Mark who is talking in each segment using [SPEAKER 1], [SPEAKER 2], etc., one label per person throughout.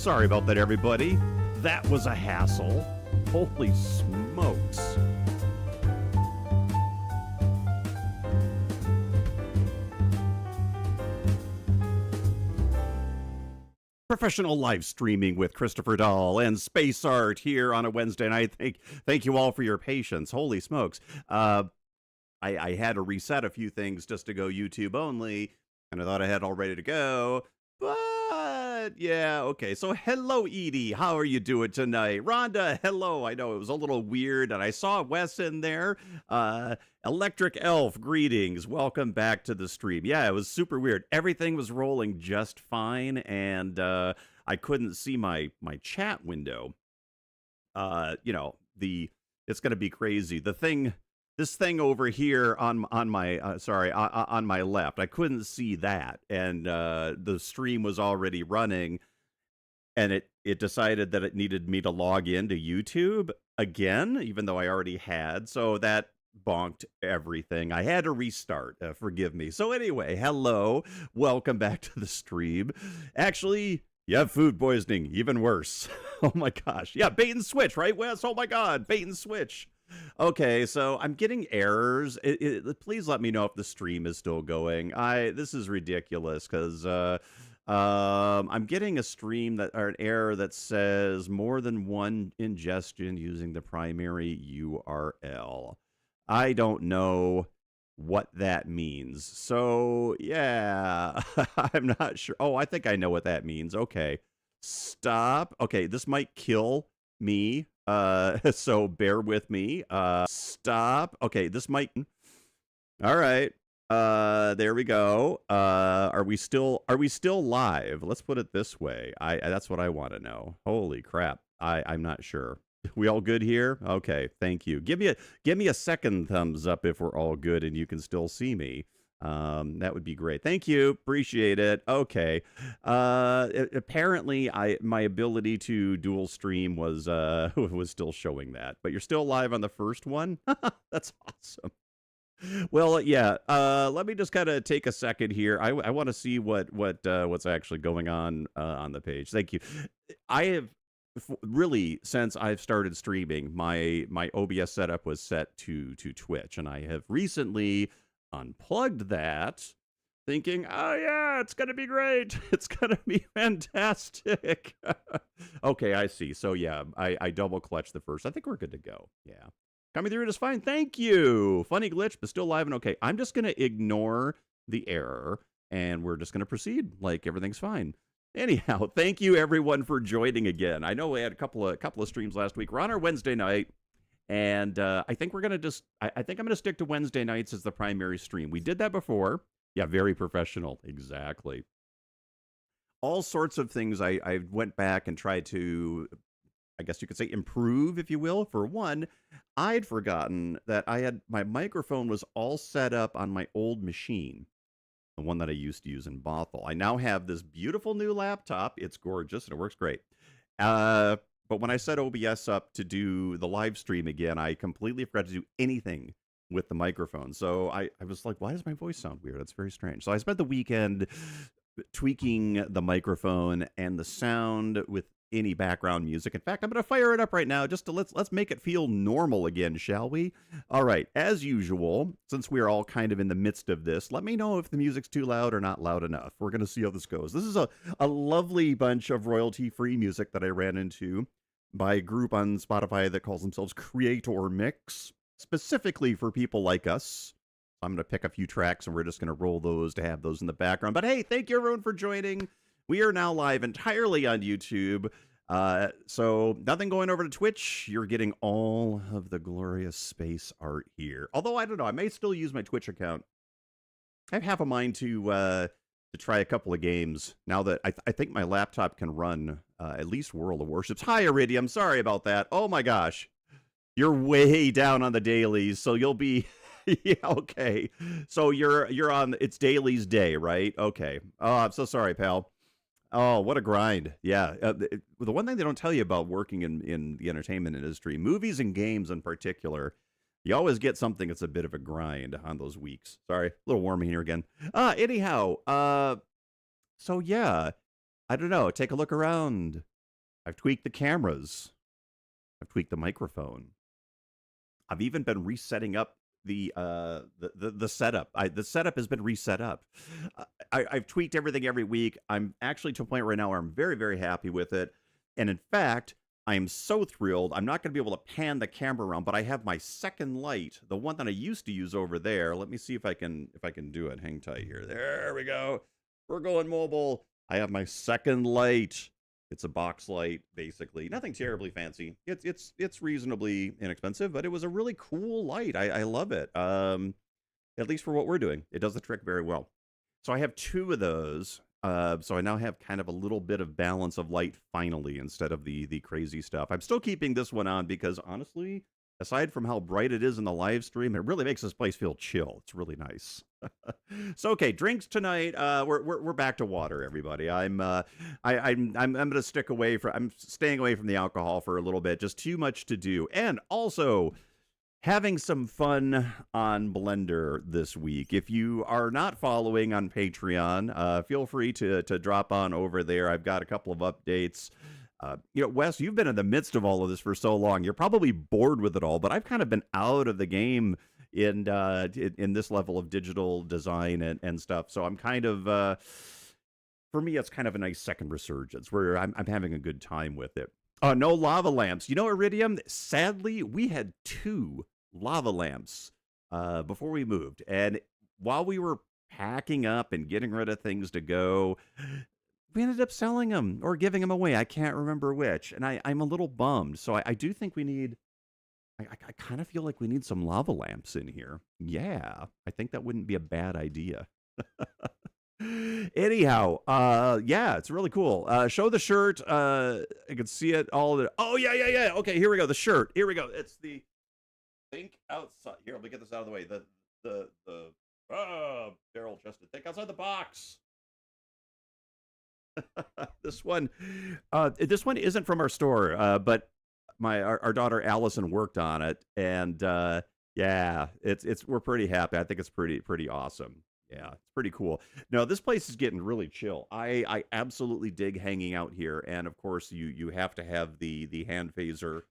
[SPEAKER 1] Sorry about that, everybody. That was a hassle. Holy smokes. Professional live streaming with Christopher Dahl and Space Art here on a Wednesday night. Thank you all for your patience. Holy smokes. I had to reset a few things just to go YouTube only, and I thought I had all ready to go. But yeah, okay. So hello, Edie. How are you doing tonight? Rhonda, hello. I know it was a little weird, and I saw Wes in there. Electric Elf, greetings. Welcome back to the stream. Yeah, it was super weird. Everything was rolling just fine, and I couldn't see my chat window. You know, it's gonna be crazy. This thing over here on my on my left, I couldn't see that, and the stream was already running, and it decided that it needed me to log into YouTube again, even though I already had. So that bonked everything. I had to restart. Forgive me. So anyway, hello, welcome back to the stream. Actually, you have food poisoning, even worse. Oh my gosh. Yeah, bait and switch, right, Wes? Oh my God, bait and switch. Okay, so I'm getting errors. Please let me know if the stream is still going. This is ridiculous because I'm getting a stream or an error that says more than one ingestion using the primary URL. I don't know what that means. So yeah, I'm not sure. Oh, I think I know what that means. Okay, stop. Okay, this might kill me. So bear with me. Stop. Okay, this might. All right. There we go. Are we still live? Let's put it this way. That's what I want to know. Holy crap. I'm not sure. We all good here? Okay, thank you. Give me a second thumbs up if we're all good and you can still see me. That would be great. Thank you. Appreciate it. Okay. Apparently my ability to dual stream was still showing that, but you're still live on the first one. That's awesome. Well, yeah. Let me just kind of take a second here. I want to see what's actually going on the page. Thank you. I have really, since I've started streaming, my OBS setup was set to Twitch, and I have recently unplugged that, thinking, oh yeah, it's gonna be great, it's gonna be fantastic. Okay, I see. So yeah, I double clutched the first. I think we're good to go. Yeah, coming through just fine. Thank you. Funny glitch, but still live and okay. I'm just gonna ignore the error, and we're just gonna proceed like everything's fine. Anyhow, thank you everyone for joining again. I know we had a couple of streams last week. We're on our Wednesday night. And I think we're going to just, I think I'm going to stick to Wednesday nights as the primary stream. We did that before. Yeah, very professional. Exactly. All sorts of things I went back and tried to, I guess you could say, improve, if you will. For one, I'd forgotten that my microphone was all set up on my old machine, the one that I used to use in Bothell. I now have this beautiful new laptop. It's gorgeous and it works great. But when I set OBS up to do the live stream again, I completely forgot to do anything with the microphone. So I was like, why does my voice sound weird? That's very strange. So I spent the weekend tweaking the microphone and the sound with any background music. In fact, I'm going to fire it up right now just to let's make it feel normal again, shall we? All right, as usual, since we are all kind of in the midst of this, let me know if the music's too loud or not loud enough. We're going to see how this goes. This is a lovely bunch of royalty-free music that I ran into by a group on Spotify that calls themselves Creator Mix, specifically for people like us. I'm going to pick a few tracks and we're just going to roll those to have those in the background. But hey, thank you everyone for joining. We are now live entirely on YouTube. So nothing going over to Twitch. You're getting all of the glorious Space Art here. Although, I don't know, I may still use my Twitch account. I have half a mind to try a couple of games now that I think my laptop can run at least World of Warships. Hi, Iridium. Sorry about that. Oh my gosh. You're way down on the dailies, so you'll be... yeah, okay. So you're on... It's dailies day, right? Okay. Oh, I'm so sorry, pal. Oh, what a grind. Yeah. The one thing they don't tell you about working in the entertainment industry, movies and games in particular, you always get something that's a bit of a grind on those weeks. Sorry, a little warm in here again. Anyhow, so yeah, I don't know. Take a look around. I've tweaked the cameras. I've tweaked the microphone. I've even been resetting up the setup. The setup has been reset up. I've tweaked everything every week. I'm actually to a point right now where I'm very, very happy with it. And in fact, I am so thrilled. I'm not going to be able to pan the camera around, but I have my second light, the one that I used to use over there. Let me see if I can do it. Hang tight here. There we go. We're going mobile. I have my second light. It's a box light, basically. Nothing terribly fancy. It's reasonably inexpensive, but it was a really cool light. I love it. At least for what we're doing, it does the trick very well. So I have two of those. So I now have kind of a little bit of balance of light finally, instead of the crazy stuff. I'm still keeping this one on because honestly, aside from how bright it is in the live stream, it really makes this place feel chill. It's really nice. So okay, drinks tonight. We're back to water, everybody. I'm gonna stick away from. I'm staying away from the alcohol for a little bit. Just too much to do, and also having some fun on Blender this week. If you are not following on Patreon, feel free to drop on over there. I've got a couple of updates. Wes, you've been in the midst of all of this for so long. You're probably bored with it all, but I've kind of been out of the game in this level of digital design and stuff. So I'm kind of, for me, it's kind of a nice second resurgence where I'm having a good time with it. No lava lamps. Iridium, sadly, we had 2 lava lamps before we moved. And while we were packing up and getting rid of things to go, we ended up selling them or giving them away. I can't remember which. And I'm a little bummed. So I do think we need, I kind of feel like we need some lava lamps in here. Yeah, I think that wouldn't be a bad idea. Anyhow, yeah, it's really cool. Show the shirt. I can see it all. Oh, yeah. Okay, here we go. The shirt. Here we go. It's the Think Outside. Here, let me get this out of the way. The barrel chested. Think Outside the Box. This one isn't from our store, but our daughter Allison worked on it, and yeah, we're pretty happy. I think it's pretty awesome. Yeah, it's pretty cool. No, this place is getting really chill. I absolutely dig hanging out here, and of course you have to have the hand phaser.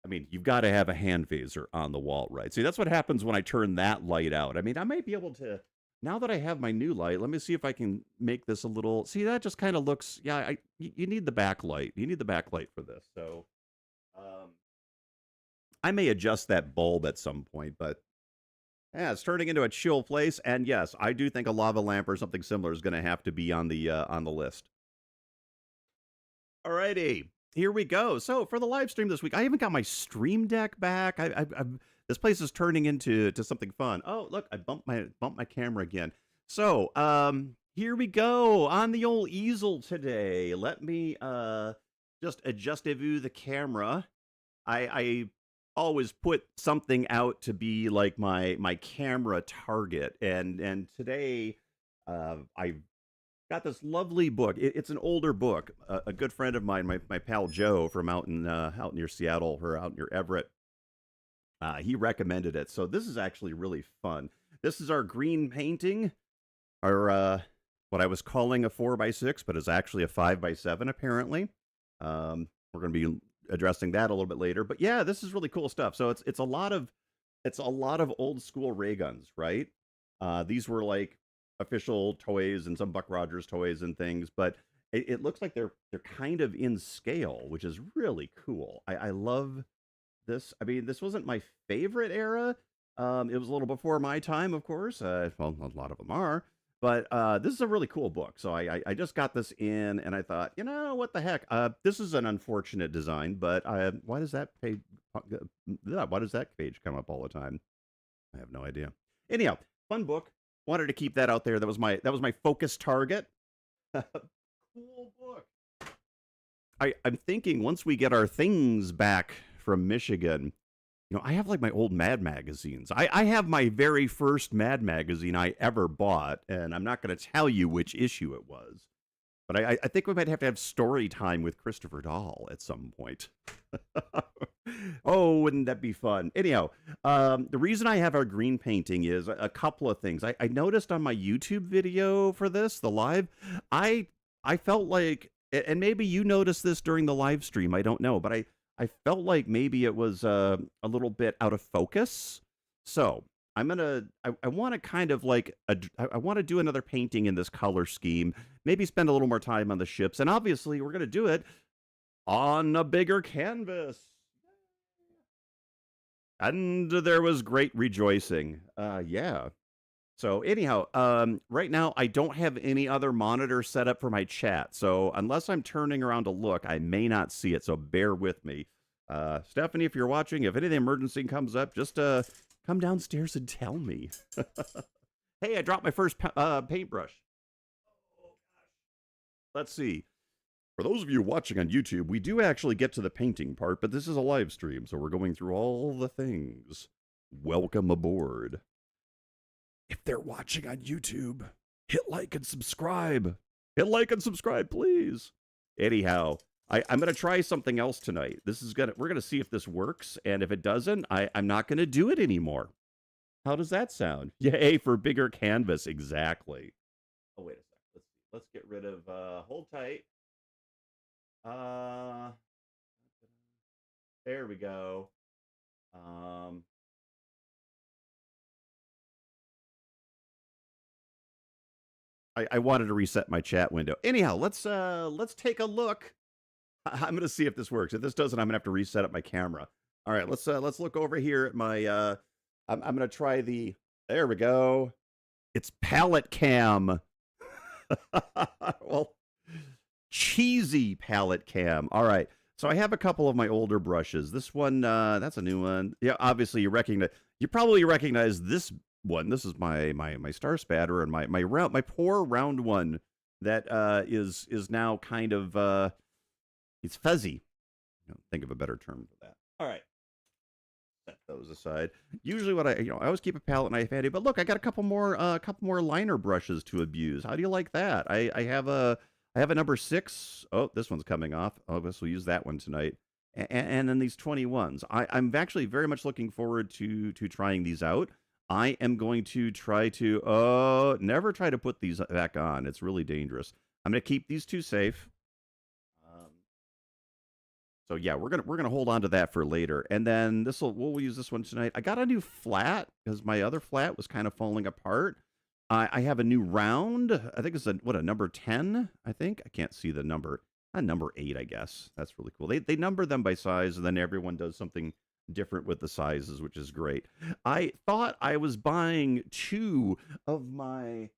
[SPEAKER 1] I mean, you've got to have a hand phaser on the wall, right? See, that's what happens when I turn that light out. I mean, I might be able to, now that I have my new light, let me see if I can make this a little, see, that just kind of looks, yeah, you need the backlight. You need the backlight for this. So I may adjust that bulb at some point, but yeah, it's turning into a chill place. And yes, I do think a lava lamp or something similar is going to have to be on the list. Alrighty, here we go. So for the live stream this week, I haven't got my stream deck back. This place is turning into something fun. Oh, look, I bumped my camera again. So here we go on the old easel today. Let me just adjust-a-vu the camera. I always put something out to be like my camera target, and today I got this lovely book. It's an older book. A good friend of mine, my pal Joe from out near Seattle or out near Everett, he recommended it. So this is actually really fun. This is our green painting, our what I was calling a 4x6, but is actually a 5x7 apparently. We're going to be addressing that a little bit later. But yeah, this is really cool stuff. So it's a lot of old school ray guns, right? These were like official toys and some Buck Rogers toys and things, but it looks like they're kind of in scale, which is really cool. I love this. I mean, this wasn't my favorite era. It was a little before my time, of course. Well, a lot of them are. But this is a really cool book. So I just got this in, and I thought, what the heck? This is an unfortunate design, but why does that page come up all the time? I have no idea. Anyhow, fun book. Wanted to keep that out there. That was my focus target. Cool book. I'm thinking once we get our things back from Michigan, I have like my old Mad magazines. I have my very first Mad magazine I ever bought, and I'm not going to tell you which issue it was, but I think we might have to have story time with Christopher Dahl at some point. Oh, wouldn't that be fun? Anyhow, the reason I have our green painting is a couple of things. I noticed on my YouTube video for this, the live, I I felt like, and maybe you noticed this during the live stream. I don't know, but I felt like maybe it was a little bit out of focus. So I want to kind of like, I want to do another painting in this color scheme. Maybe spend a little more time on the ships, and obviously we're gonna do it on a bigger canvas. And there was great rejoicing. Yeah. So anyhow, right now I don't have any other monitor set up for my chat. So unless I'm turning around to look, I may not see it. So bear with me. Stephanie, if you're watching, if anything emergency comes up, just come downstairs and tell me. Hey, I dropped my first paintbrush. Let's see. For those of you watching on YouTube, we do actually get to the painting part, but this is a live stream, so we're going through all the things. Welcome aboard. If they're watching on YouTube, hit like and subscribe. Hit like and subscribe, please. Anyhow, I'm going to try something else tonight. We're going to see if this works, and if it doesn't, I'm not going to do it anymore. How does that sound? Yay for bigger canvas, exactly. Oh, wait a sec. Let's get rid of, hold tight. There we go. I wanted to reset my chat window. Anyhow, let's take a look. I'm gonna see if this works. If this doesn't, I'm gonna have to reset up my camera. All right, let's look over here at my I'm gonna try the, there we go. It's palette cam. Well, cheesy palette cam. All right. So I have a couple of my older brushes. This one, that's a new one. Yeah, obviously you probably recognize this one. This is my Star Spatter, and my poor round one that is now kind of it's fuzzy. I don't think of a better term for that. All right. Set those aside. Usually what I always keep a palette knife handy, but look, I got a couple more liner brushes to abuse. How do you like that? I have a number 6. Oh, this one's coming off. Oh, I guess we'll use that one tonight. And then these 21s. I'm actually very much looking forward to trying these out. I am going to try to never try to put these back on. It's really dangerous. I'm going to keep these two safe. So yeah, we're gonna hold on to that for later, and then we'll use this one tonight. I got a new flat because my other flat was kind of falling apart. I have a new round. I think it's a number 10. I think I can't see the number. Number 8, I guess. That's really cool. They number them by size, and then everyone does something different with the sizes, which is great. I thought I was buying 2 of my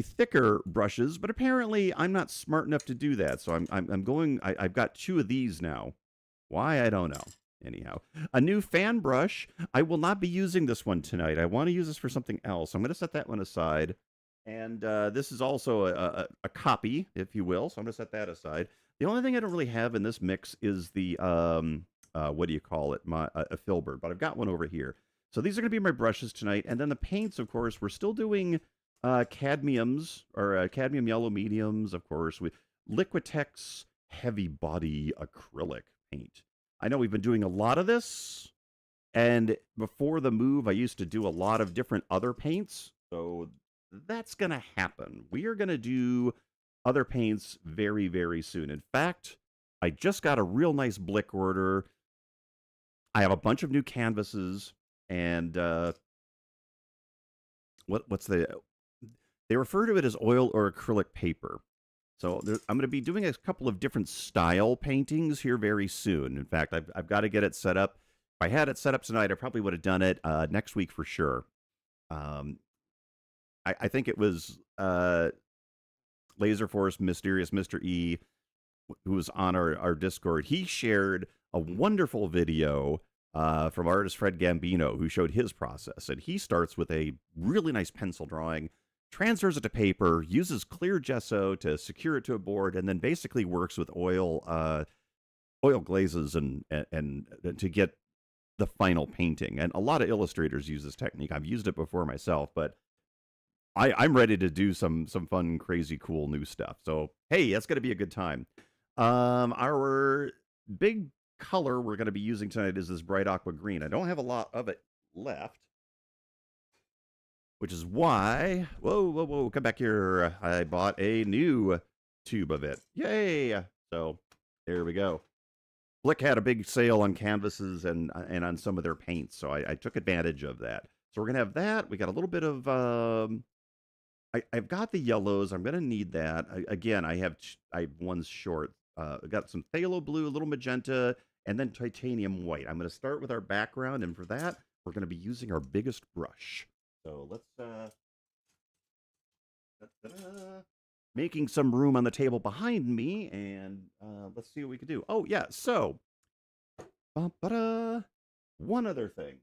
[SPEAKER 1] thicker brushes, but apparently I'm not smart enough to do that. So I've got 2 of these now. Why, I don't know. Anyhow, a new fan brush. I will not be using this one tonight. I want to use this for something else. I'm going to set that one aside. And this is also a copy, if you will. So I'm going to set that aside. The only thing I don't really have in this mix is the, what do you call it? A filbert, but I've got one over here. So these are going to be my brushes tonight. And then the paints, of course, we're still doing cadmiums, or cadmium yellow mediums, of course, with Liquitex heavy body acrylic paint. I know we've been doing a lot of this, and before the move, I used to do a lot of different other paints, so that's going to happen. We are going to do other paints very, very soon. In fact, I just got a real nice Blick order. I have a bunch of new canvases, and they refer to it as oil or acrylic paper. So I'm going to be doing a couple of different style paintings here very soon. In fact, I've got to get it set up. If I had it set up tonight, I probably would have done it next week for sure. I think it was Laser Force Mysterious Mr. E, who was on our Discord. He shared a wonderful video from artist Fred Gambino, who showed his process. And he starts with a really nice pencil drawing, transfers it to paper, uses clear gesso to secure it to a board, and then basically works with oil glazes and to get the final painting. And a lot of illustrators use this technique. I've used it before myself, but I'm ready to do some fun, crazy, cool new stuff. So hey, that's going to be a good time. Our big color we're going to be using tonight is this bright aqua green. I don't have a lot of it left, which is why, whoa, come back here. I bought a new tube of it. Yay! So there we go. Blick had a big sale on canvases and on some of their paints, so I took advantage of that. So we're gonna have that. We got a little bit of I've got the yellows. I'm gonna need that. Again, I have one's short. I got some phthalo blue, a little magenta, and then titanium white. I'm gonna start with our background, and for that, we're gonna be using our biggest brush. So let's making some room on the table behind me, and let's see what we can do. Oh yeah, so one other thing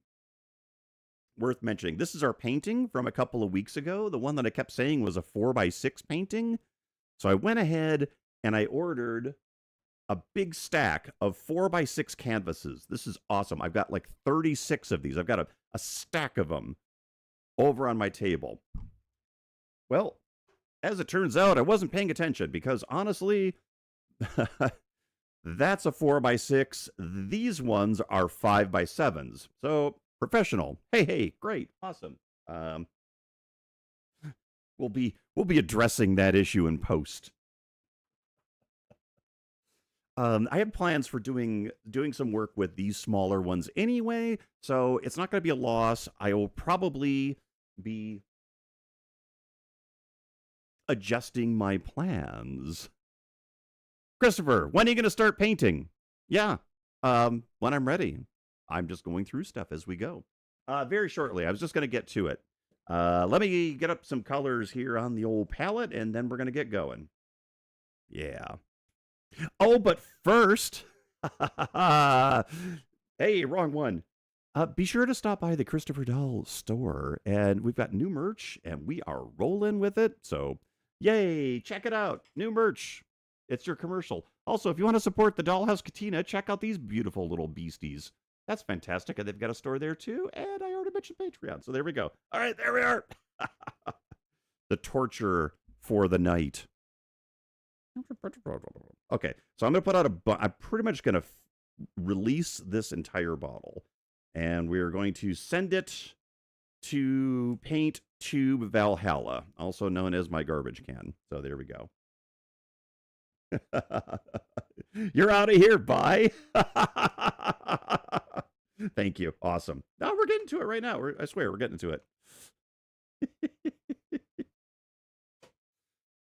[SPEAKER 1] worth mentioning. This is our painting from a couple of weeks ago. The one that I kept saying was a 4x6 painting. So I went ahead and I ordered a big stack of 4x6 canvases. This is awesome. I've got like 36 of these. I've got a stack of them over on my table. Well, as it turns out, I wasn't paying attention because honestly, that's a 4x6. These ones are 5x7s. So professional. Hey, great, awesome. We'll be addressing that issue in post. I have plans for doing some work with these smaller ones anyway, so it's not going to be a loss. I will probably be adjusting my plans. Christopher, when are you going to start painting? Yeah, when I'm ready. I'm just going through stuff as we go. Very shortly. I was just going to get to it. Let me get up some colors here on the old palette, and then we're going to get going. Yeah. Oh, but first, hey, wrong one. Be sure to stop by the Christopher Doll store, and we've got new merch, and we are rolling with it. So, yay, check it out. New merch. It's your commercial. Also, if you want to support the Dollhouse Katina, check out these beautiful little beasties. That's fantastic. And they've got a store there too. And I already mentioned Patreon. So there we go. All right, there we are. The torture for the night. Okay, so I'm going to put out I'm pretty much going to release this entire bottle. And we're going to send it to Paint Tube Valhalla, also known as my garbage can. So there we go. You're out of here. Bye. Thank you. Awesome. Now we're getting to it right now. I swear we're getting to it.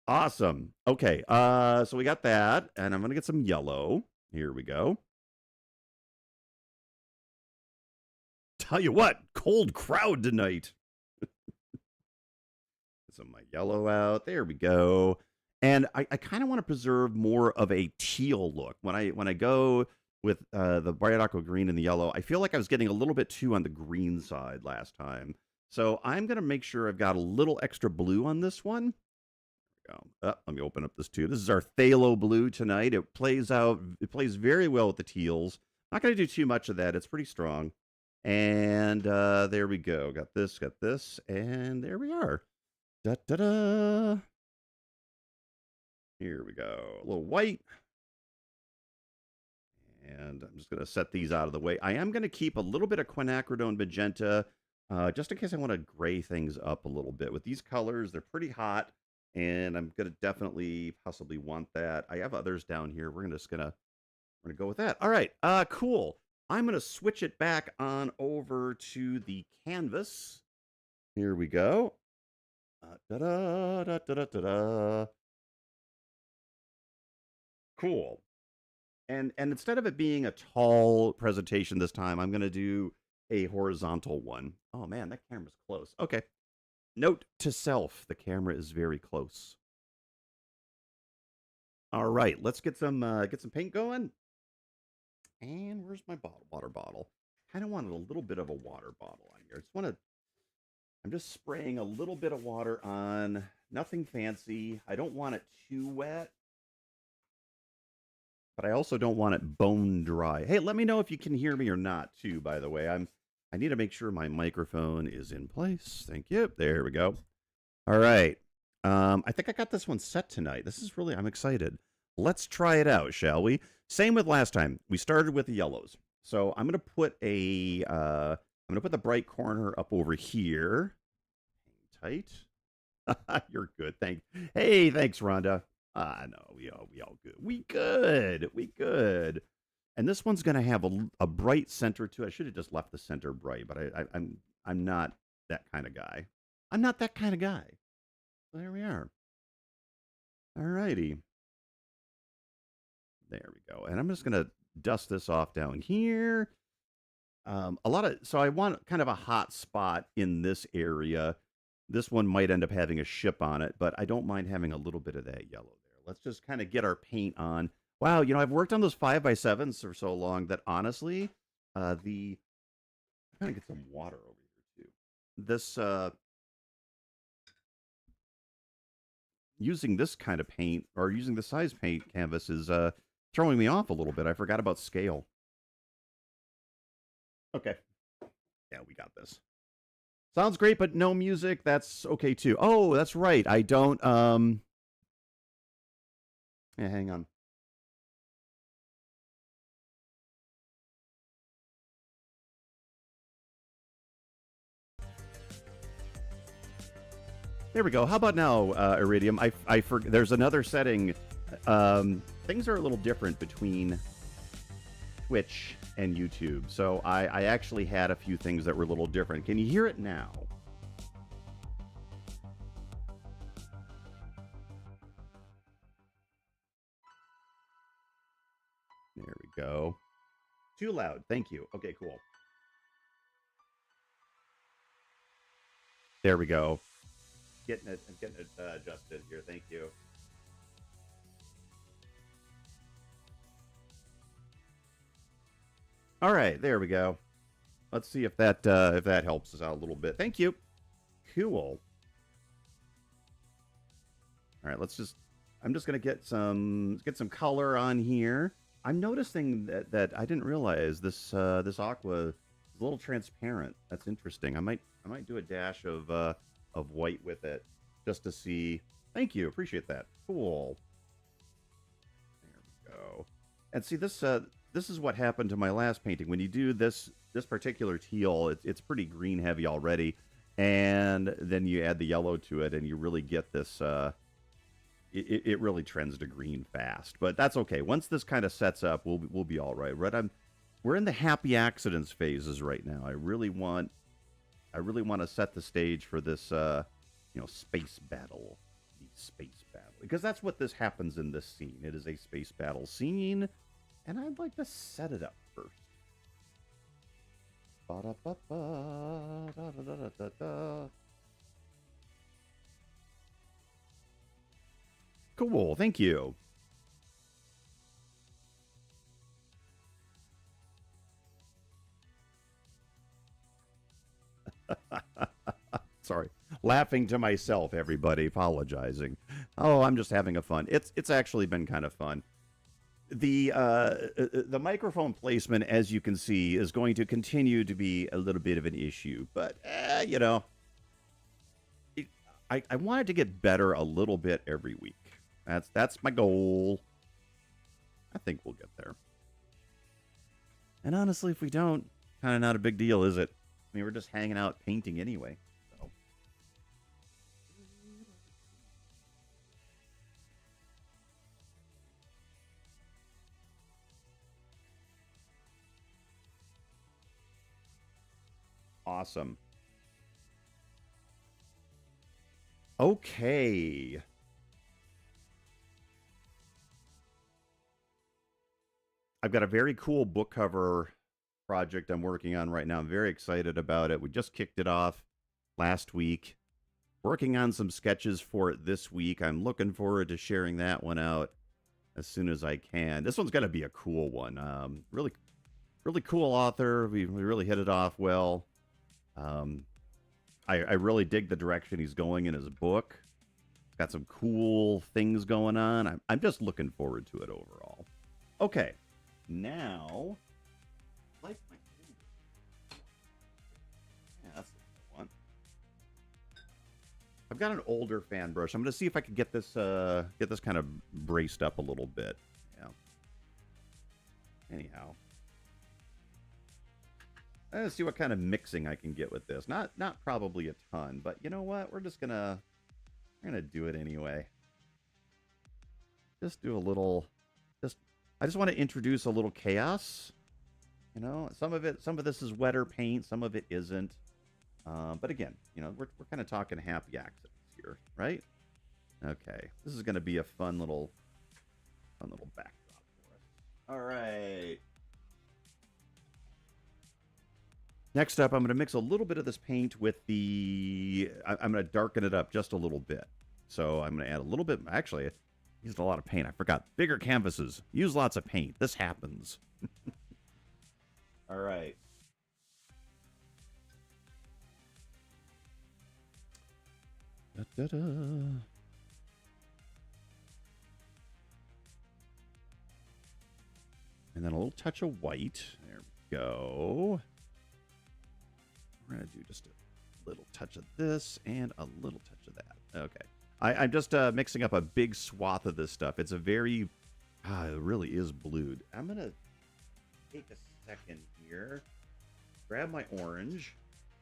[SPEAKER 1] Awesome. Okay. So we got that, and I'm going to get some yellow. Here we go. Tell you what, cold crowd tonight. Get some of my yellow out. There we go. And I kind of want to preserve more of a teal look. When I go with the bright aqua green and the yellow, I feel like I was getting a little bit too on the green side last time. So I'm going to make sure I've got a little extra blue on this one. There we go. Let me open up this tube. This is our phthalo blue tonight. It plays very well with the teals. Not going to do too much of that. It's pretty strong. And there we go. Got this, and there we are. Da-da-da. Here we go. A little white. And I'm just going to set these out of the way. I am going to keep a little bit of quinacridone magenta, just in case I want to gray things up a little bit. With these colors, they're pretty hot, and I'm going to definitely possibly want that. I have others down here. We're going to go with that. All right, cool. I'm going to switch it back on over to the canvas. Here we go. Da-da-da-da-da-da-da. Cool. And instead of it being a tall presentation this time, I'm going to do a horizontal one. Oh, man, that camera's close. Okay. Note to self, the camera is very close. All right, let's get some paint going. And where's my water bottle? Kind of wanted a little bit of a water bottle on here. I'm just spraying a little bit of water on. Nothing fancy. I don't want it too wet, but I also don't want it bone dry. Hey, let me know if you can hear me or not, too, by the way. I need to make sure my microphone is in place. Thank you. There we go. All right. I think I got this one set tonight. I'm excited. Let's try it out, shall we? Same with last time. We started with the yellows. So I'm going to put the bright corner up over here. tight. You're good. Hey, thanks, Rhonda. No, we all good. We good. And this one's gonna have a bright center to it. I should have just left the center bright, but I'm not that kind of guy. I'm not that kind of guy. There we are. All righty. There we go. And I'm just gonna dust this off down here. So I want kind of a hot spot in this area. This one might end up having a ship on it, but I don't mind having a little bit of that yellow there. Let's just kind of get our paint on. Wow, I've worked on those 5x7s for so long that honestly, I'm gonna get some water over here too. This using this kind of paint or using the size paint canvas is throwing me off a little bit. I forgot about scale. Okay. Yeah, we got this. Sounds great, but no music. That's okay too. Oh, that's right. I don't yeah, hang on. There we go. How about now, Iridium? There's another setting. Things are a little different between Twitch and YouTube. So I actually had a few things that were a little different. Can you hear it now? There we go. Too loud. Thank you. Okay, cool. There we go. I'm getting it adjusted here. Thank you. All right, there we go. Let's see if that helps us out a little bit. Thank you. Cool. All right, I'm just gonna get some color on here. I'm noticing that I didn't realize this aqua is a little transparent. That's interesting. I might do a dash of white with it just to see. Thank you, appreciate that. Cool. There we go. And see this is what happened to my last painting. When you do this particular teal, it's pretty green heavy already, and then you add the yellow to it, and you really get this. It really trends to green fast, but that's okay. Once this kind of sets up, we'll be all right. We're in the happy accidents phases right now. I really want to set the stage for this space battle, because that's what this happens in this scene. It is a space battle scene. And I'd like to set it up first. Cool, thank you. Sorry. Laughing to myself, everybody, apologizing. Oh, I'm just having a fun. It's actually been kind of fun. The microphone placement, as you can see, is going to continue to be a little bit of an issue, but I wanted to get better a little bit every week. That's my goal. I think we'll get there. And honestly, if we don't, kind of not a big deal, is it? I mean, we're just hanging out painting anyway. So. Awesome. Okay. I've got a very cool book cover project I'm working on right now. I'm very excited about it. We just kicked it off last week. Working on some sketches for it this week. I'm looking forward to sharing that one out as soon as I can. This one's going to be a cool one. Really, really cool author. We really hit it off well. I really dig the direction he's going in his book. It's got some cool things going on. I'm just looking forward to it overall. Okay, now, like my yeah, that's the one. I've got an older fan brush. I'm going to see if I can get this kind of braced up a little bit. Yeah. Anyhow. Let's see what kind of mixing I can get with this. Not probably a ton, but you know what? We're gonna do it anyway. Just do a little. Just I just want to introduce a little chaos. You know, some of this is wetter paint, some of it isn't. But again, you know, we're kind of talking happy accidents here, right? Okay, this is gonna be a fun little backdrop for us. All right. Next up, I'm going to mix a little bit of this paint with I'm going to darken it up just a little bit. So I'm going to add a little bit. Actually, I used a lot of paint. I forgot. Bigger canvases. Use lots of paint. This happens. All right. Da-da-da. And then a little touch of white. There we go. We're going to do just a little touch of this and a little touch of that. Okay. I'm just mixing up a big swath of this stuff. It's a very... it really is blued. I'm going to take a second here. Grab my orange.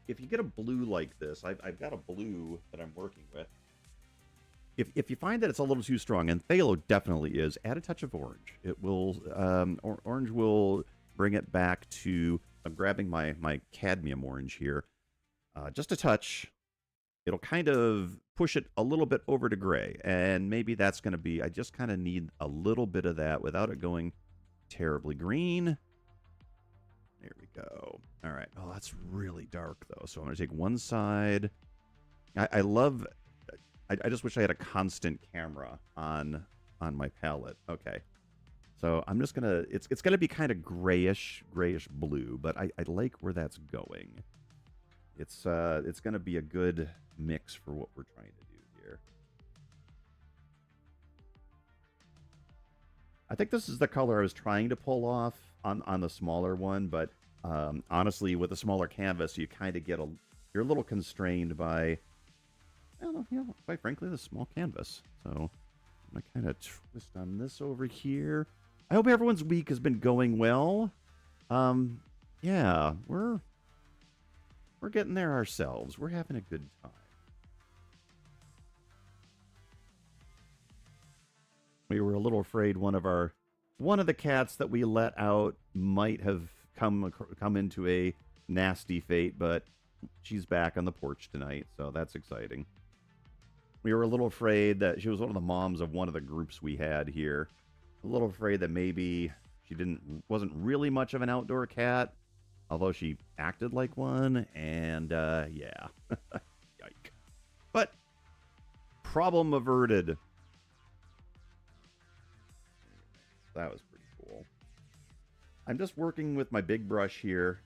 [SPEAKER 1] If you get a blue like this, I've got a blue that I'm working with. If you find that it's a little too strong, and phthalo definitely is, add a touch of orange. It will... orange will bring it back to... I'm grabbing my cadmium orange here. Just a touch. It'll kind of push it a little bit over to gray. And maybe that's going to be... I just kind of need a little bit of that without it going terribly green. There we go. All right. Oh, that's really dark, though. So I'm going to take one side. I love... I just wish I had a constant camera on my palette. Okay. So I'm just gonna, it's gonna be kind of grayish blue, but I like where that's going. It's gonna be a good mix for what we're trying to do here. I think this is the color I was trying to pull off on the smaller one, but honestly, with a smaller canvas, you kind of you're a little constrained by, quite frankly, the small canvas. So I'm gonna kind of twist on this over here. I hope everyone's week has been going well. Yeah, we're getting there ourselves. We're having a good time. We were a little afraid one of the cats that we let out might have come into a nasty fate, but she's back on the porch tonight, so that's exciting. We were a little afraid that she was one of the moms of one of the groups we had here. A little afraid that maybe she wasn't really much of an outdoor cat, although she acted like one, and yeah. Yike. But problem averted. That was pretty cool. I'm just working with my big brush here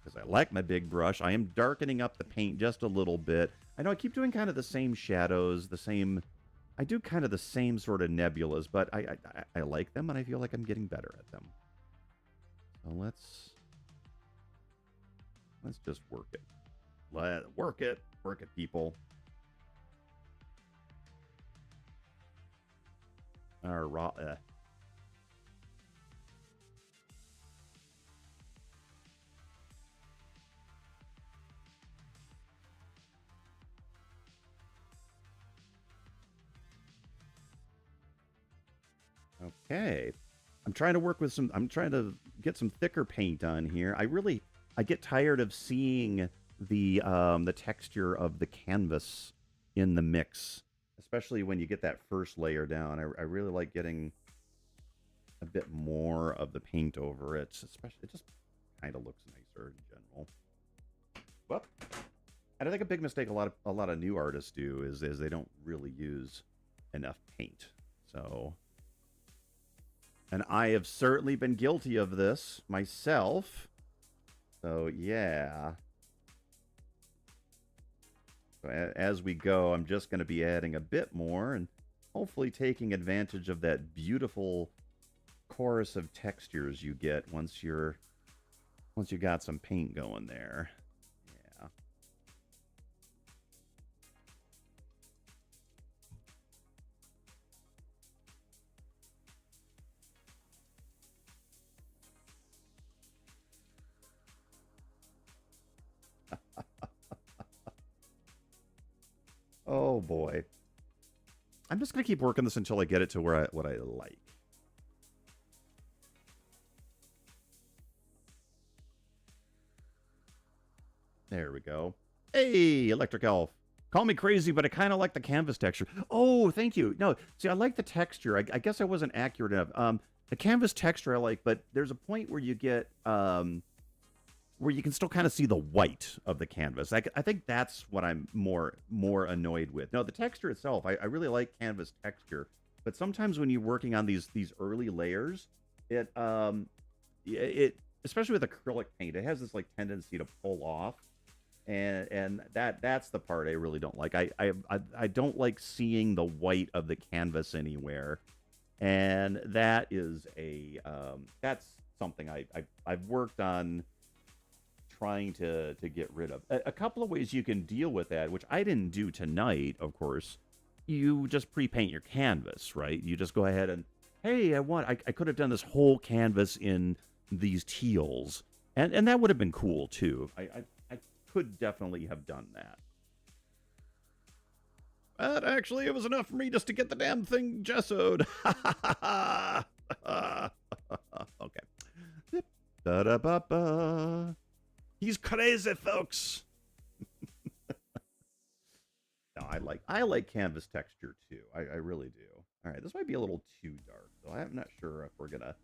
[SPEAKER 1] because I like my big brush. I am darkening up the paint just a little bit. I know I keep doing kind of the same shadows, I do kind of the same sort of nebulas, but I like them, and I feel like I'm getting better at them. So let's just work it. Work it, people. Okay. I'm trying to get some thicker paint on here. I get tired of seeing the texture of the canvas in the mix, especially when you get that first layer down. I really like getting a bit more of the paint over it. Especially, it just kind of looks nicer in general. Well, and I think a big mistake a lot of new artists do is they don't really use enough paint. So, and I have certainly been guilty of this myself. So yeah. So as we go, I'm just going to be adding a bit more and hopefully taking advantage of that beautiful chorus of textures you get once you got some paint going there. Yeah. Oh boy. I'm just gonna keep working this until I get it to where what I like. There we go. Hey, Electric Elf. Call me crazy, but I kind of like the canvas texture. Oh, thank you. No, see, I like the texture. I guess I wasn't accurate enough. The canvas texture I like, but there's a point where you get where you can still kind of see the white of the canvas. I think that's what I'm more annoyed with. No, the texture itself, I really like canvas texture, but sometimes when you're working on these early layers, it especially with acrylic paint, it has this like tendency to pull off, and that's the part I really don't like. I don't like seeing the white of the canvas anywhere, and that is that's something I've worked on trying to get rid of. A couple of ways you can deal with that, which I didn't do tonight, of course. You just pre-paint your canvas, right? You just go ahead and, hey, I could have done this whole canvas in these teals, and that would have been cool too. I could definitely have done that. But actually, it was enough for me just to get the damn thing gessoed. Okay. Da-da-ba-ba. He's crazy, folks. No, I like canvas texture too. I really do. All right, this might be a little too dark, so I'm not sure if we're gonna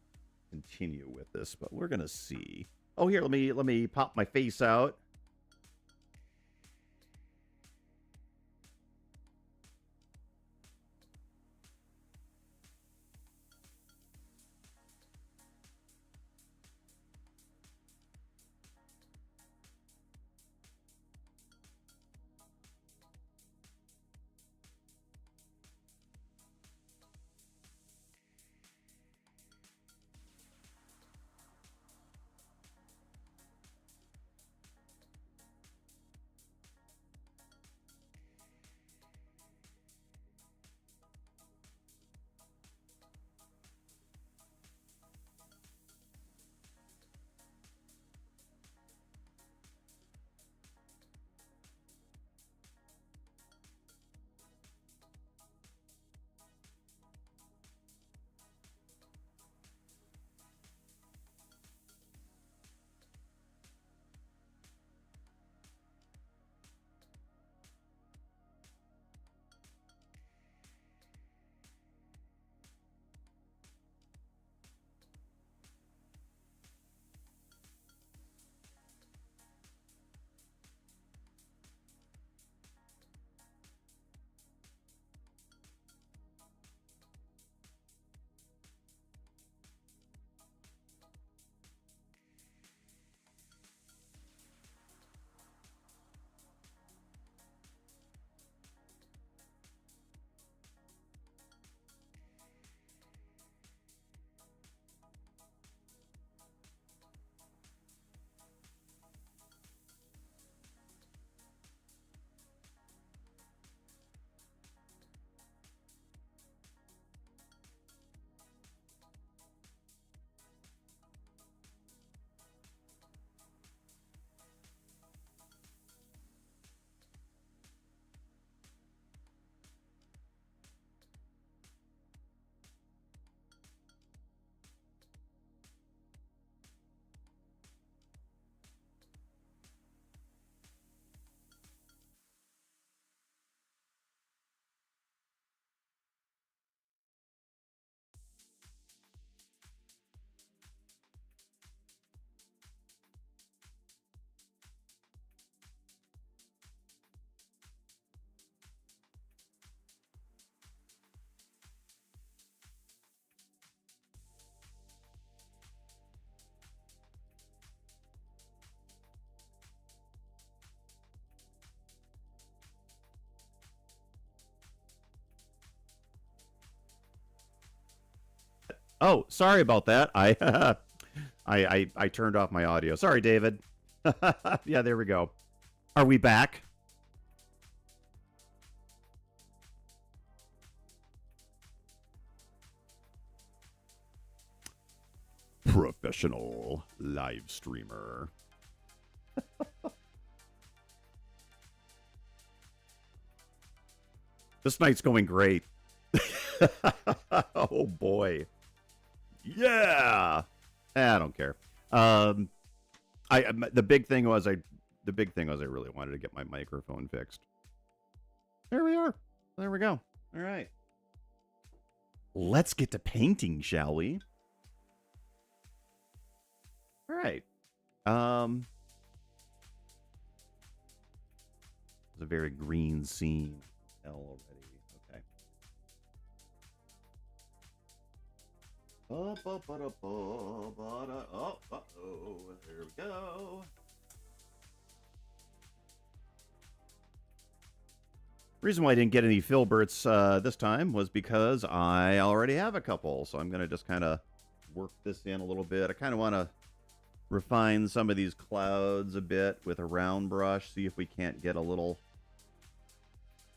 [SPEAKER 1] continue with this, but we're gonna see. Oh, here, let me pop my face out. Oh, sorry about that. I turned off my audio. Sorry, David. Yeah, there we go. Are we back? Professional live streamer. This night's going great. Oh boy. Yeah. I don't care. The big thing was I really wanted to get my microphone fixed. There we are. There we go. All right. Let's get to painting, shall we? All right. It's a very green scene. Already. Okay. Oh, there we go. Reason why I didn't get any filberts this time was because I already have a couple. So I'm going to just kind of work this in a little bit. I kind of want to refine some of these clouds a bit with a round brush. See if we can't get a little...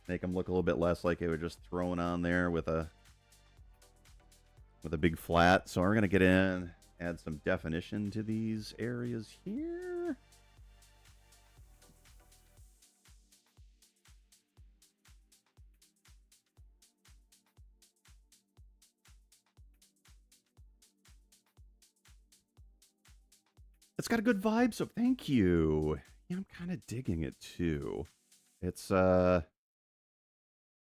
[SPEAKER 1] Make them look a little bit less like they were just thrown on there with a big flat. So we're going to get in, add some definition to these areas here. It's got a good vibe, so thank you. Yeah, I'm kind of digging it too. It's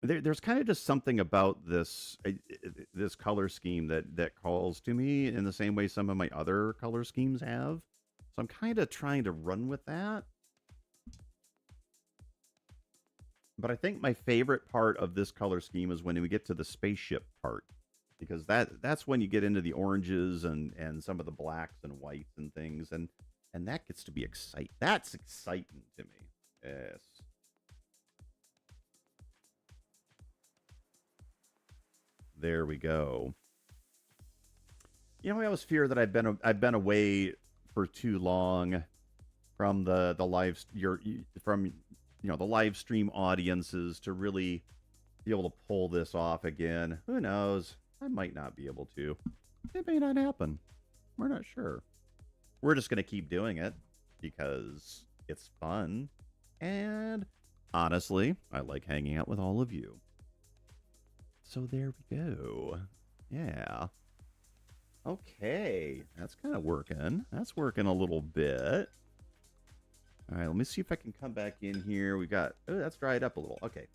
[SPEAKER 1] there's kind of just something about this this color scheme that calls to me in the same way some of my other color schemes have. So I'm kind of trying to run with that. But I think my favorite part of this color scheme is when we get to the spaceship part, because that's when you get into the oranges and some of the blacks and whites and things, and that gets to be exciting. That's exciting to me. Yes. There we go. You know, I always fear that I've been away for too long from the live the live stream audiences to really be able to pull this off again. Who knows? I might not be able to. It may not happen. We're not sure. We're just going to keep doing it because it's fun. And honestly, I like hanging out with all of you. So there we go. Yeah. Okay. That's kind of working. That's working a little bit. All right, let me see if I can come back in here. We got... Oh, that's dried up a little. Okay.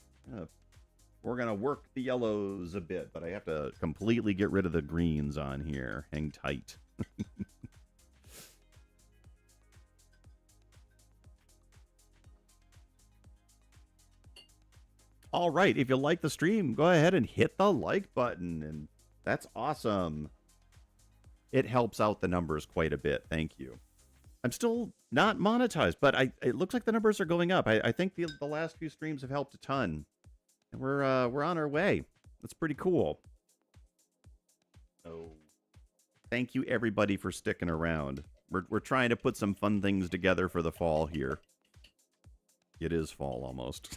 [SPEAKER 1] We're going to work the yellows a bit, but I have to completely get rid of the greens on here. Hang tight. All right, if you like the stream, go ahead and hit the like button, and that's awesome. It helps out the numbers quite a bit. Thank you. I'm still not monetized, but it looks like the numbers are going up. I think the last few streams have helped a ton, and we're on our way. That's pretty cool. So, thank you everybody for sticking around. We're trying to put some fun things together for the fall here. It is fall almost.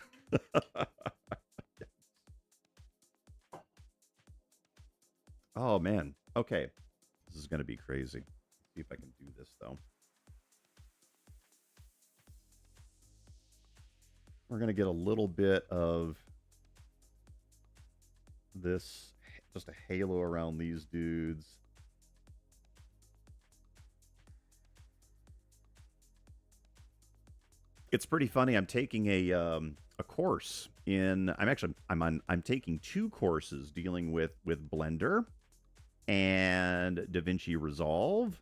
[SPEAKER 1] Oh man. Okay. This is going to be crazy. Let's see if I can do this though. We're going to get a little bit of this, just a halo around these dudes. It's pretty funny. I'm taking a course in. I'm taking 2 courses dealing with Blender and DaVinci Resolve.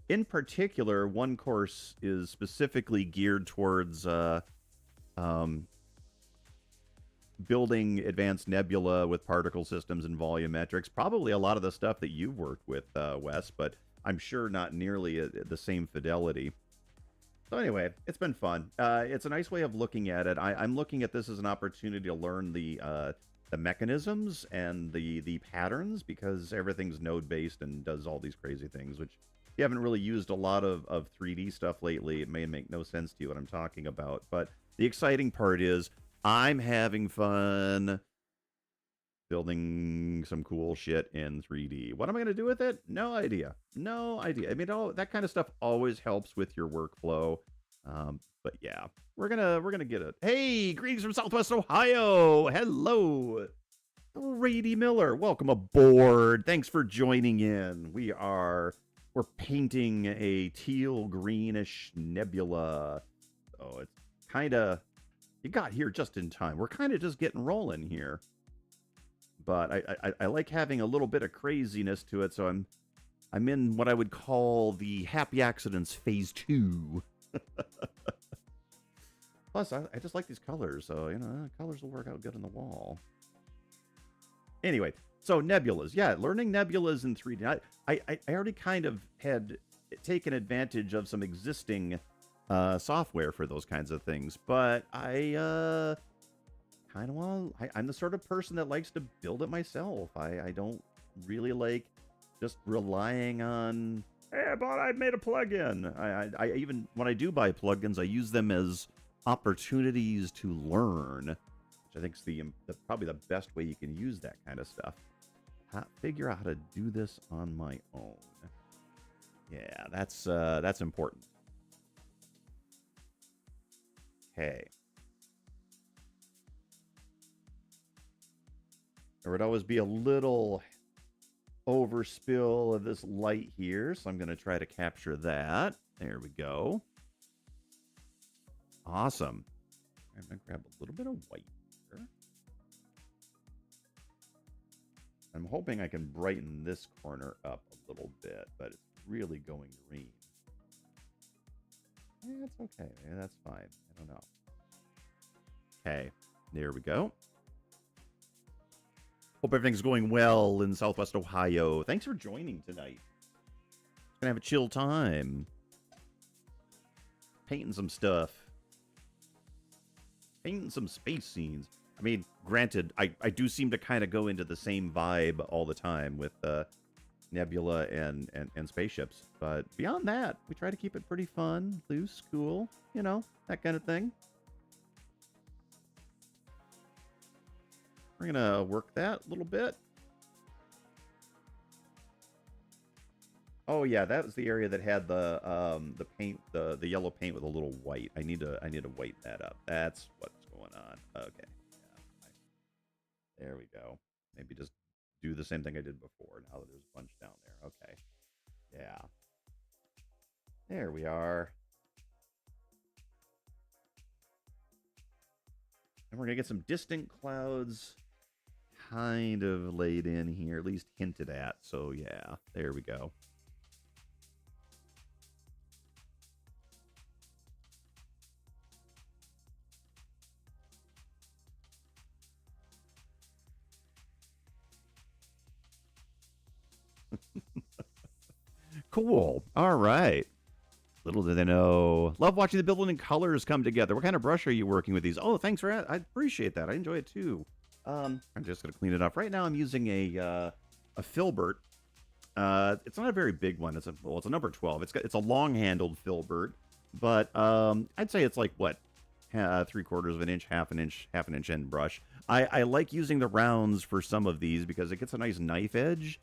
[SPEAKER 1] In particular, one course is specifically geared towards building advanced nebula with particle systems and volumetrics. Probably a lot of the stuff that you've worked with, Wes, but I'm sure not nearly the same fidelity. So anyway, it's been fun. It's a nice way of looking at it. I'm looking at this as an opportunity to learn the mechanisms and the patterns, because everything's node-based and does all these crazy things, which if you haven't really used a lot of 3D stuff lately, it may make no sense to you what I'm talking about. But the exciting part is I'm having fun building some cool shit in 3D. What am I going to do with it? No idea. No idea. I mean, that kind of stuff always helps with your workflow. But yeah, we're gonna get it. Hey, greetings from Southwest Ohio. Hello, Brady Miller. Welcome aboard. Thanks for joining in. We're painting a teal greenish nebula. So it's kind of, you got here just in time. We're kind of just getting rolling here, but I like having a little bit of craziness to it. So I'm in what I would call the happy accidents phase 2. Plus, I just like these colors, so, colors will work out good on the wall. Anyway, so nebulas. Yeah, learning nebulas in 3D. I already kind of had taken advantage of some existing software for those kinds of things, but I kind of want... I'm the sort of person that likes to build it myself. I don't really like just relying on, hey, I made a plugin. I even, when I do buy plugins, I use them as opportunities to learn, which I think is probably the best way you can use that kind of stuff. Figure out how to do this on my own. Yeah, that's important. Okay. There would always be a little overspill of this light here, so I'm going to try to capture that. There we go. Awesome. I'm going to grab a little bit of white here. I'm hoping I can brighten this corner up a little bit, but it's really going green. Yeah, that's okay. Yeah, that's fine. I don't know. Okay, there we go. Hope everything's going well in Southwest Ohio. Thanks for joining tonight. Gonna have a chill time. Painting some stuff. Painting some space scenes. I mean, granted, I do seem to kind of go into the same vibe all the time with Nebula and spaceships. But beyond that, we try to keep it pretty fun, loose, cool, that kind of thing. We're gonna work that a little bit. Oh yeah, that was the area that had the paint, the yellow paint with a little white. I need to whiten that up. That's what's going on. Okay. Yeah, there we go. Maybe just do the same thing I did before. Now that there's a bunch down there. Okay. Yeah. There we are. And we're gonna get some distant clouds kind of laid in here, at least hinted at. So yeah, there we go. Cool. All right. Little do they know. Love watching the building and colors come together. What kind of brush are you working with these? Oh, thanks for that. I appreciate that. I enjoy it too. I'm just gonna clean it up. Right now I'm using a filbert. It's not a very big one. It's a number 12. It's a long-handled filbert, but I'd say it's like what, 3/4 of an inch, half an inch end brush. I like using the rounds for some of these because it gets a nice knife edge.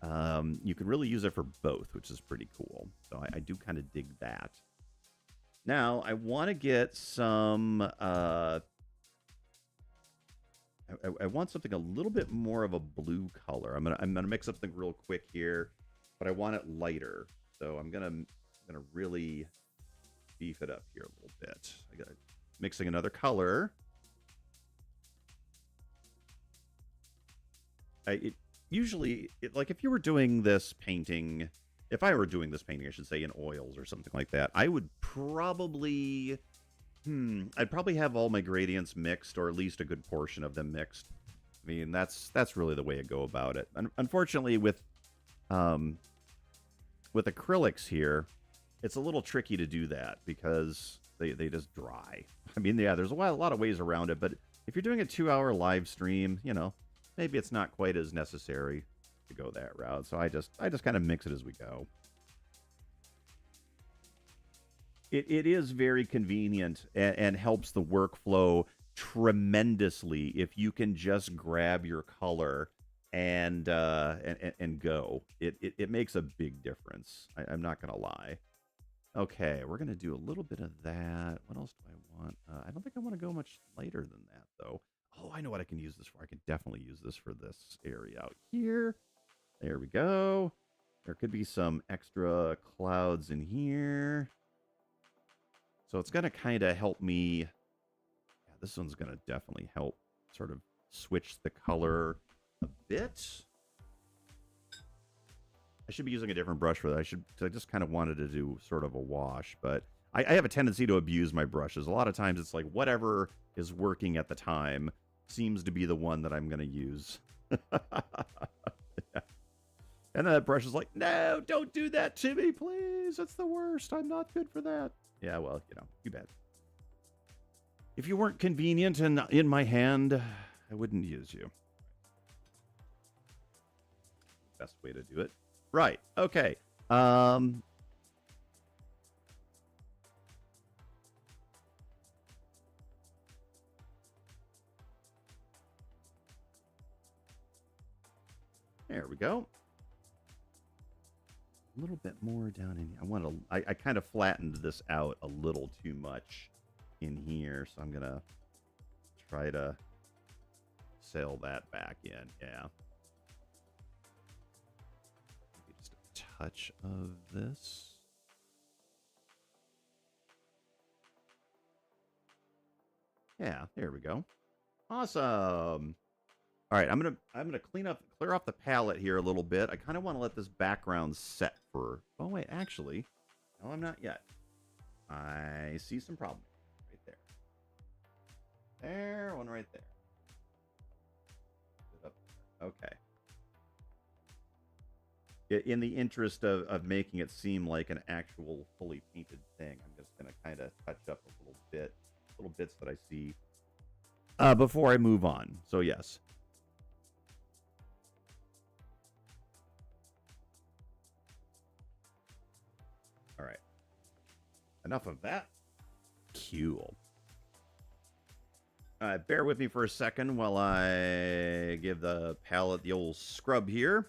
[SPEAKER 1] You can really use it for both, which is pretty cool. So I do kind of dig that. Now I want to get some. I want something a little bit more of a blue color. I'm gonna mix something real quick here, but I want it lighter. So I'm gonna really beef it up here a little bit. I got mixing another color. Usually, like if you were doing this painting, if I were doing this painting, I should say in oils or something like that, I would probably, I'd probably have all my gradients mixed, or at least a good portion of them mixed. I mean, that's really the way to go about it. Unfortunately, with acrylics here, it's a little tricky to do that because they just dry. I mean, yeah, there's a lot of ways around it, but if you're doing a 2-hour live stream, maybe it's not quite as necessary to go that route. So I just kind of mix it as we go. It is very convenient and helps the workflow tremendously if you can just grab your color and go. It makes a big difference. I'm not gonna lie. Okay, we're going to do a little bit of that. What else do I want? I don't think I want to go much lighter than that, though. Oh, I know what I can use this for. I can definitely use this for this area out here. There we go. There could be some extra clouds in here. So it's going to kind of help me. Yeah, this one's going to definitely help sort of switch the color a bit. I should be using a different brush for that. I just kind of wanted to do sort of a wash, but I have a tendency to abuse my brushes. A lot of times it's like whatever is working at the time seems to be the one that I'm going to use. And then that brush is like, no, don't do that to me, please. That's the worst. I'm not good for that. Yeah, well, you know, too bad. If you weren't convenient and in my hand, I wouldn't use you. Best way to do it. Right. Okay. There we go. A little bit more down in here. I kind of flattened this out a little too much in here, so I'm gonna try to sail that back in. Yeah. Just a touch of this. Yeah, there we go. Awesome. All right, I'm gonna clear off the palette here a little bit. I kind of want to let this background set for. Oh wait, actually, no, I'm not yet. I see some problem right there. There, one right there. Okay. In the interest of making it seem like an actual fully painted thing, I'm just gonna kind of touch up a little bits that I see before I move on. So yes. All right. Enough of that. Cool. Bear with me for a second while I give the palette the old scrub here.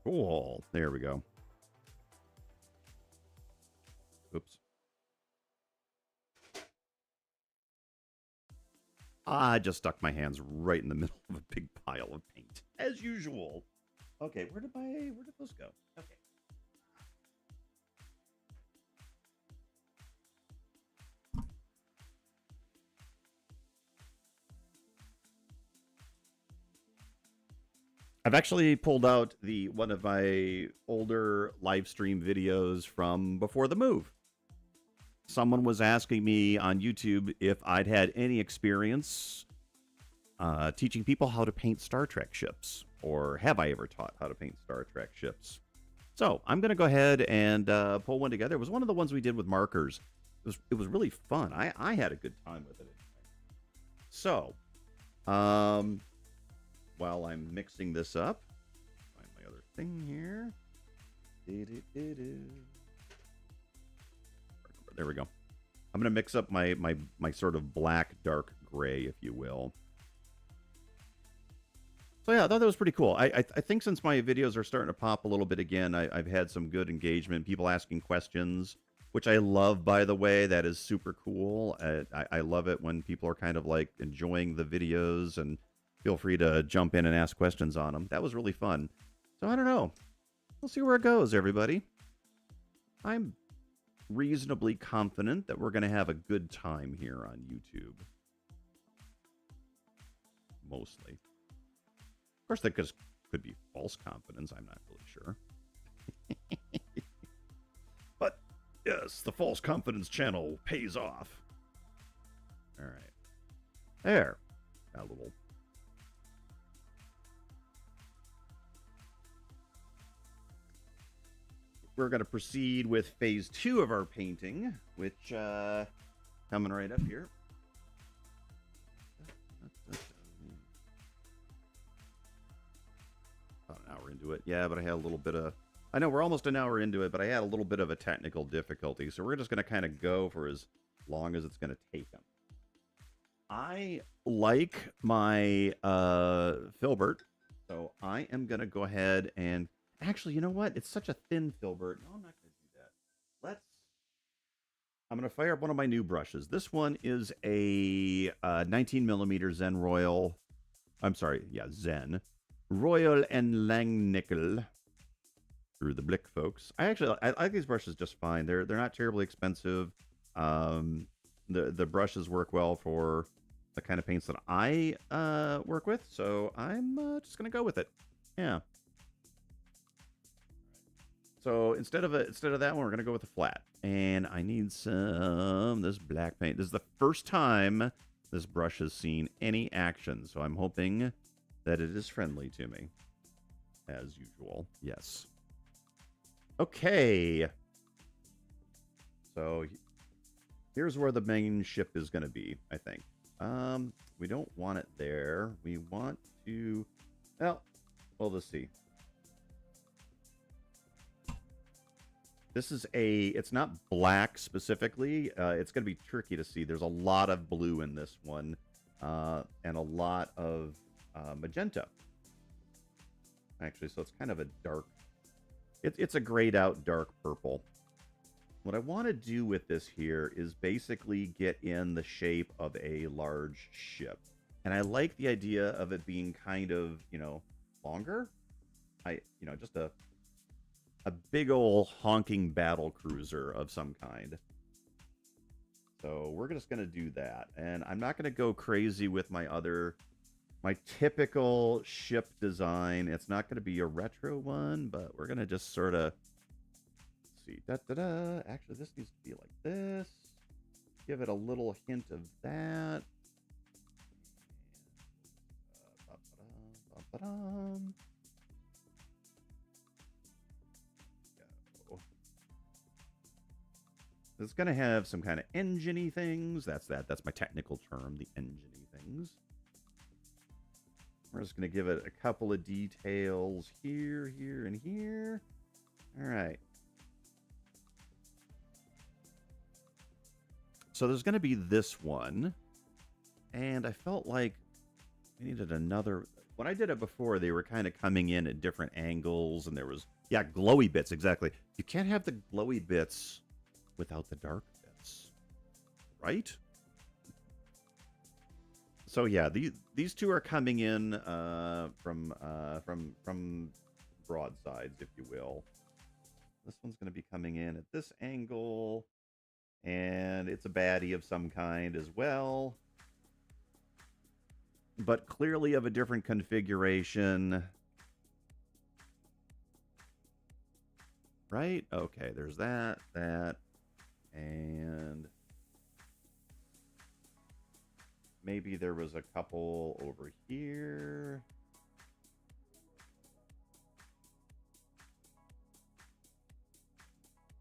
[SPEAKER 1] Cool. There we go. Oops. I just stuck my hands right in the middle of a big pile of paint, as usual. Okay, where did those go? Okay. I've actually pulled out one of my older live stream videos from before the move. Someone was asking me on YouTube if I'd had any experience teaching people how to paint Star Trek ships, or have I ever taught how to paint Star Trek ships? So I'm going to go ahead and pull one together. It was one of the ones we did with markers. It was really fun. I had a good time with it. So, while I'm mixing this up, find my other thing here. There we go. I'm going to mix up my sort of black dark gray, if you will. So yeah, I thought that was pretty cool. I think since my videos are starting to pop a little bit again, I've had some good engagement, people asking questions, which I love, by the way. That is super cool. I love it when people are kind of like enjoying the videos, and feel free to jump in and ask questions on them. That was really fun. So I don't know. We'll see where it goes, everybody. I'm reasonably confident that we're going to have a good time here on YouTube. Mostly. Of course, that could be false confidence. I'm not really sure. But, yes, the false confidence channel pays off. All right. There. Got a little... We're going to proceed with phase 2 of our painting, which, coming right up here. About an hour into it. Yeah, but I had a little bit of I know we're almost an hour into it, but I had a little bit of a technical difficulty, so we're just going to kind of go for as long as it's going to take them. I like my filbert, so I am going to go ahead and... Actually, you know what? It's such a thin filbert. No, I'm not going to do that. I'm going to fire up one of my new brushes. This one is a 19 millimeter Zen Royal. I'm sorry, yeah, Zen Royal and Langnickel. Through the blick, folks. I like these brushes just fine. They're not terribly expensive. The brushes work well for the kind of paints that I work with, so I'm just gonna go with it. Yeah. So instead of that one, we're gonna go with a flat, and I need this black paint. This is the first time this brush has seen any action, so I'm hoping that it is friendly to me, as usual. Yes. Okay. So here's where the main ship is going to be, I think. We don't want it there. We want to... Well, let's see. This is it's not black specifically. It's going to be tricky to see. There's a lot of blue in this one, and a lot of magenta. Actually, so it's kind of a dark... It's a grayed out dark purple. What I want to do with this here is basically get in the shape of a large ship. And I like the idea of it being kind of, longer. Just a big old honking battle cruiser of some kind. So we're just going to do that. And I'm not going to go crazy with my typical ship design. It's not going to be a retro one, but we're going to just sort of see. Actually, this needs to be like this. Give it a little hint of that. It's going to have some kind of engine-y things. That's my technical term, the engine-y things. We're just going to give it a couple of details here, here, and here. All right. So there's going to be this one. And I felt like we needed another... When I did it before, they were kind of coming in at different angles. And there was... Yeah, glowy bits, exactly. You can't have the glowy bits without the dark bits. Right? So yeah, these two are coming in from broadsides, if you will. This one's going to be coming in at this angle, and it's a baddie of some kind as well, but clearly of a different configuration. Right? Okay, there's that, and... Maybe there was a couple over here.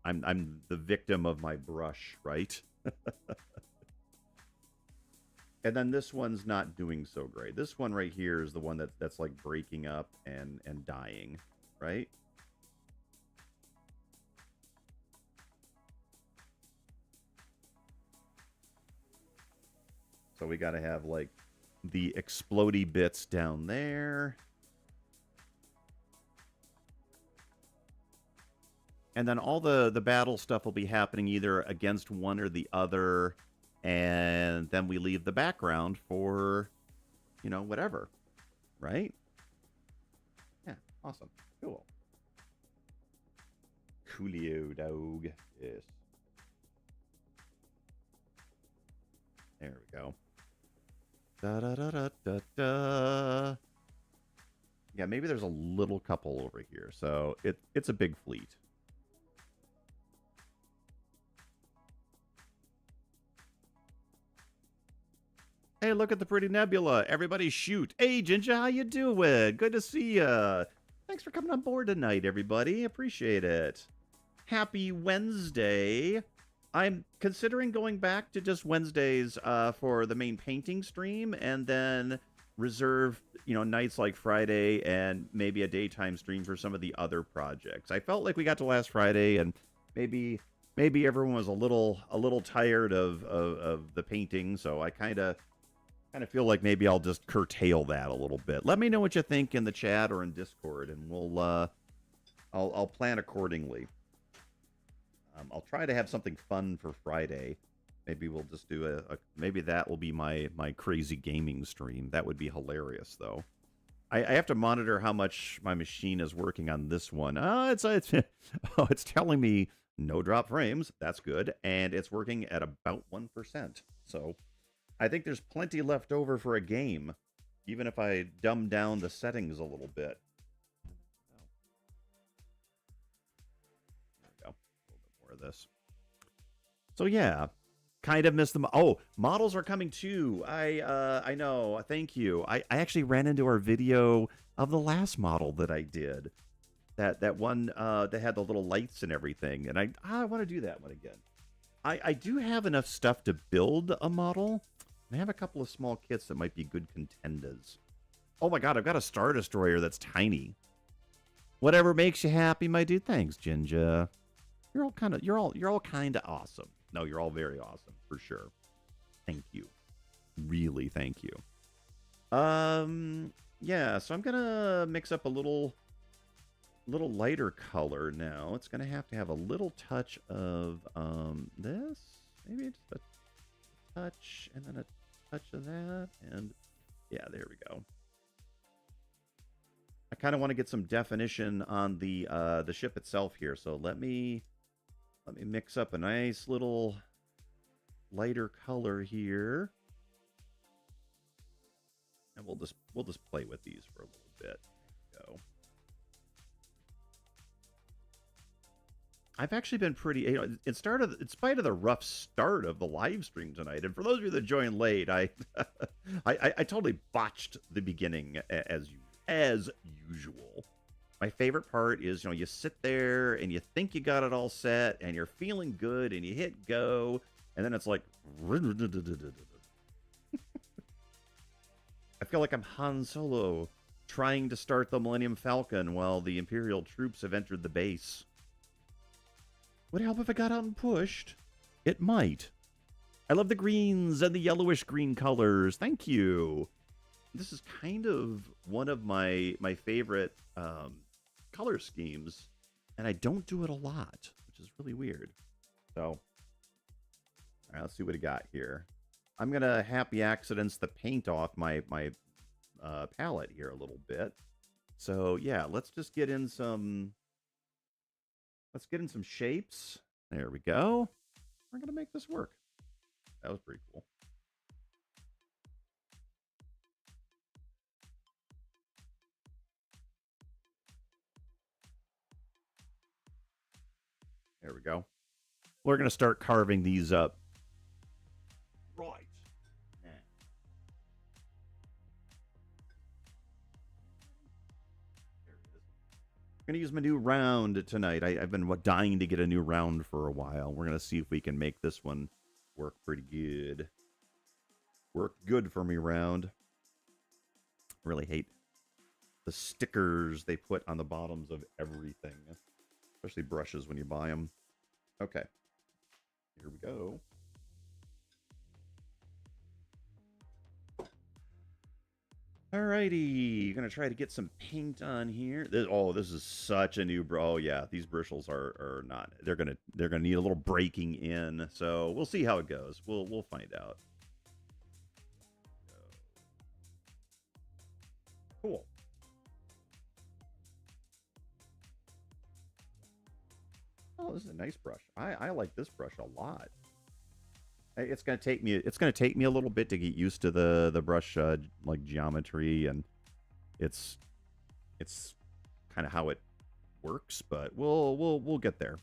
[SPEAKER 1] I'm the victim of my brush, right? And then this one's not doing so great. This one right here is the one that's like breaking up and dying, right? So we got to have like the explodey bits down there. And then all the battle stuff will be happening either against one or the other. And then we leave the background for, whatever. Right? Yeah, awesome. Cool. Coolio, dog. Yes. There we go. Da da da da da da. Yeah, maybe there's a little couple over here. So it's a big fleet. Hey, look at the pretty nebula. Everybody shoot. Hey, Ginger, how you doing? Good to see ya. Thanks for coming on board tonight, everybody. Appreciate it. Happy Wednesday. I'm considering going back to just Wednesdays for the main painting stream, and then reserve, nights like Friday and maybe a daytime stream for some of the other projects. I felt like we got to last Friday and maybe everyone was a little tired of the painting, so I kind of feel like maybe I'll just curtail that a little bit. Let me know what you think in the chat or in Discord, and I'll plan accordingly. I'll try to have something fun for Friday. Maybe we'll just do maybe that will be my crazy gaming stream. That would be hilarious, though. I have to monitor how much my machine is working on this one. It's telling me no drop frames. That's good, and it's working at about 1%. So I think there's plenty left over for a game, even if I dumb down the settings a little bit. There we go. A little bit more of this. So yeah. Kind of missed them. Oh, models are coming too. I know. Thank you. I actually ran into our video of the last model that I did. That one that had the little lights and everything. And I want to do that one again. I do have enough stuff to build a model. I have a couple of small kits that might be good contenders. Oh my god, I've got a Star Destroyer that's tiny. Whatever makes you happy, my dude. Thanks, Jinja. You're all kind of awesome. No, you're all very awesome, for sure. Thank you. Really, thank you. Yeah, so I'm gonna mix up a little lighter color now. It's gonna have to have a little touch of this. Maybe just a touch, and then a touch of that, and yeah, there we go. I kind of want to get some definition on the ship itself here, so let me mix up a nice little lighter color here. And we'll just play with these for a little bit. There we go. I've actually been pretty, in spite of the rough start of the live stream tonight, and for those of you that joined late, I totally botched the beginning as usual. My favorite part is, you sit there and you think you got it all set and you're feeling good and you hit go and then it's like I feel like I'm Han Solo trying to start the Millennium Falcon while the Imperial troops have entered the base. Would it help if I got out and pushed? It might. I love the greens and the yellowish green colors. Thank you. This is kind of one of my favorite color schemes, and I don't do it a lot, which is really weird. So, all right, let's see what I got here. I'm gonna happy accidents the paint off my palette here a little bit. So yeah, let's just get in some. Let's get in some shapes. There we go. We're gonna make this work. That was pretty cool. There we go. We're going to start carving these up. Right. There it is. I'm going to use my new round tonight. I've been dying to get a new round for a while. We're going to see if we can make this one work pretty good. Work good for me, round. Really hate the stickers they put on the bottoms of everything. Especially brushes when you buy them. Okay. Here we go. Alrighty. Gonna try to get some paint on here. This is such a new bro. Oh yeah, these bristles are not. They're gonna need a little breaking in. So we'll see how it goes. We'll find out. Cool. Oh, this is a nice brush. I like this brush a lot. It's gonna take me a little bit to get used to the brush like geometry, and it's kind of how it works, but we'll get there.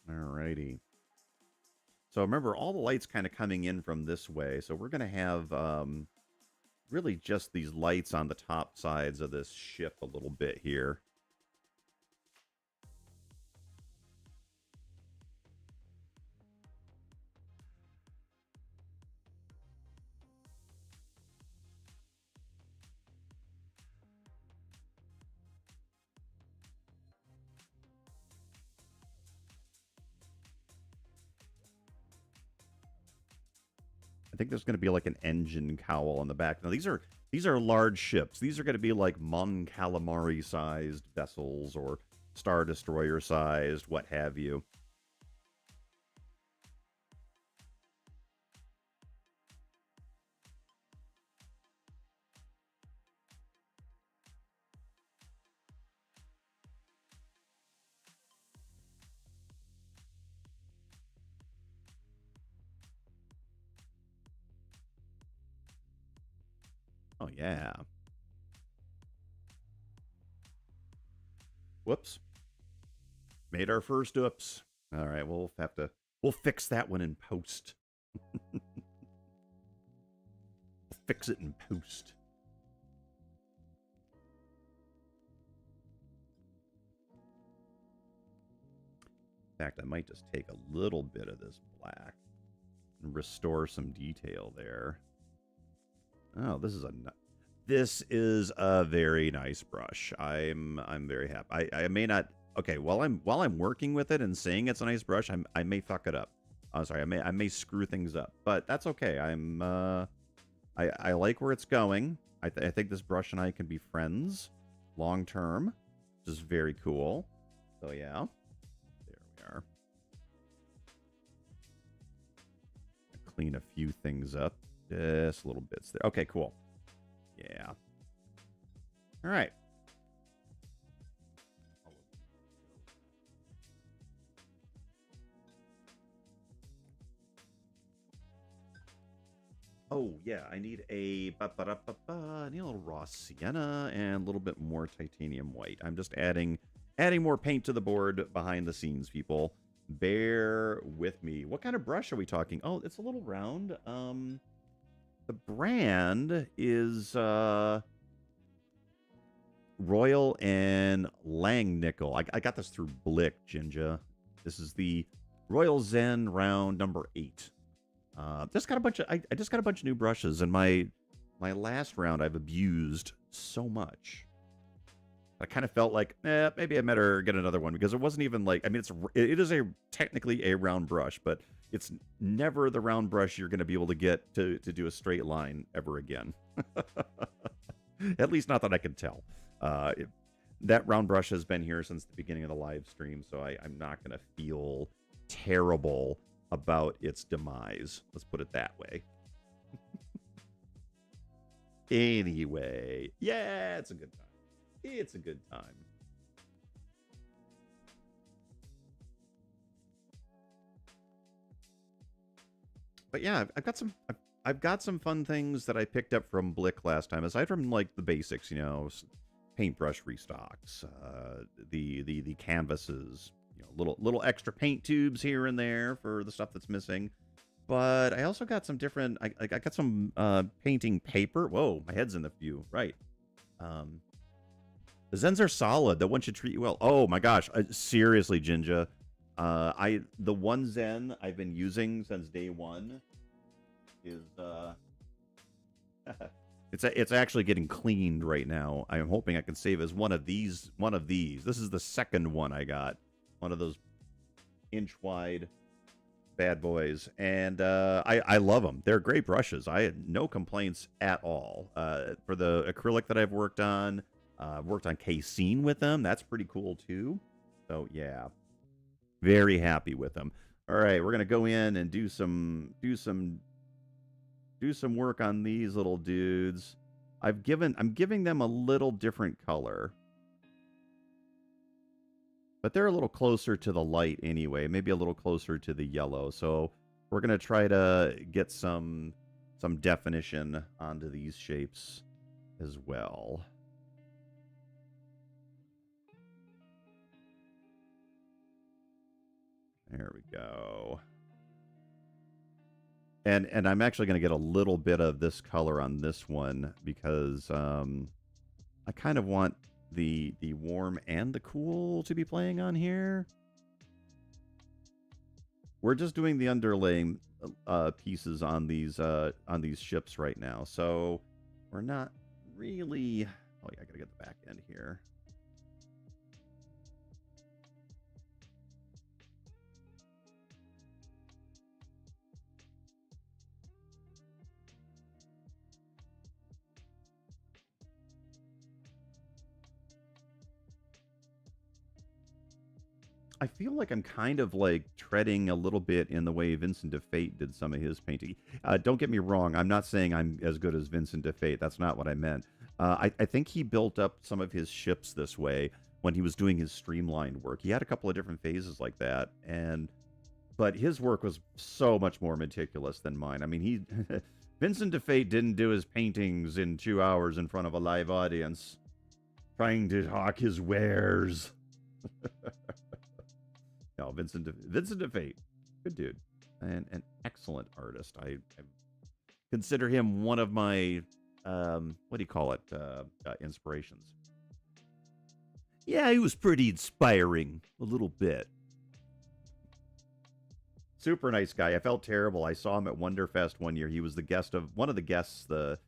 [SPEAKER 1] Alrighty. So remember, all the light's kind of coming in from this way, so we're gonna have really just these lights on the top sides of this ship a little bit here. I think there's going to be like an engine cowl on the back. Now these are large ships. These are going to be like Mon Calamari sized vessels or Star Destroyer sized, what have you. Oh yeah. Whoops. Made our first oops. All right, we'll fix that one in post. Fix it in post. In fact, I might just take a little bit of this black and restore some detail there. Oh, this is a very nice brush. I'm very happy. I may not. Okay, while I'm working with it and saying it's a nice brush, I may fuck it up. I'm sorry, I may screw things up, but that's okay. I like where it's going. I think this brush and I can be friends long term, which is very cool. So yeah, there we are. Clean a few things up, just little bits there. Okay, cool. Yeah. All right. Oh, yeah, I need a I need a little raw sienna and a little bit more titanium white. I'm just adding more paint to the board behind the scenes, people. Bear with me. What kind of brush are we talking? Oh, it's a little round. The brand is Royal and Langnickel. I got this through Blick, Jinja. This is the Royal Zen round number 8. Just got a bunch of I just got a bunch of new brushes, and my last round I've abused so much. I kind of felt like, maybe I better get another one, because it wasn't even like, I mean, it is technically a round brush, but it's never the round brush you're going to be able to get to do a straight line ever again. At least not that I can tell. That round brush has been here since the beginning of the live stream, so I'm not going to feel terrible about its demise. Let's put it that way. Anyway, yeah, it's a good time. It's a good time. But yeah, I've got some fun things that I picked up from Blick last time, aside from like the basics, you know, paintbrush restocks, the canvases, you know, little extra paint tubes here and there for the stuff that's missing. But I also got some different. I got some painting paper. Whoa, my head's in the view. Right. The Zens are solid. That one should treat you well. Oh my gosh, seriously, Jinja. The one Zen I've been using since day one is it's actually getting cleaned right now. I'm hoping I can save as one of these. This is the second one I got. One of those inch wide bad boys, and I love them. They're great brushes. I had no complaints at all. For the acrylic that I've worked on, worked on casein with them. That's pretty cool too. So yeah, very happy with them. All right, we're gonna go in and do some work on these little dudes. I'm giving them a little different color, but they're a little closer to the light anyway, maybe a little closer to the yellow. So we're going to try to get some definition onto these shapes as well. There we go. And I'm actually going to get a little bit of this color on this one, because I kind of want the warm and the cool to be playing on here. We're just doing the underlaying pieces on these ships right now, so we're not really. Oh yeah, I gotta get the back end here. I feel like I'm kind of like treading a little bit in the way Vincent de Fate did some of his painting. Don't get me wrong. I'm not saying I'm as good as Vincent de Fate. That's not what I meant. I think he built up some of his ships this way when he was doing his streamlined work. He had a couple of different phases like that, but his work was so much more meticulous than mine. I mean, he Vincent de Fate didn't do his paintings in 2 hours in front of a live audience, trying to hawk his wares. No, Vincent de Fate, good dude, and an excellent artist. I consider him one of my what do you call it? Inspirations. Yeah, he was pretty inspiring, a little bit. Super nice guy. I felt terrible. I saw him at Wonderfest one year. He was the guest of one of the guests, the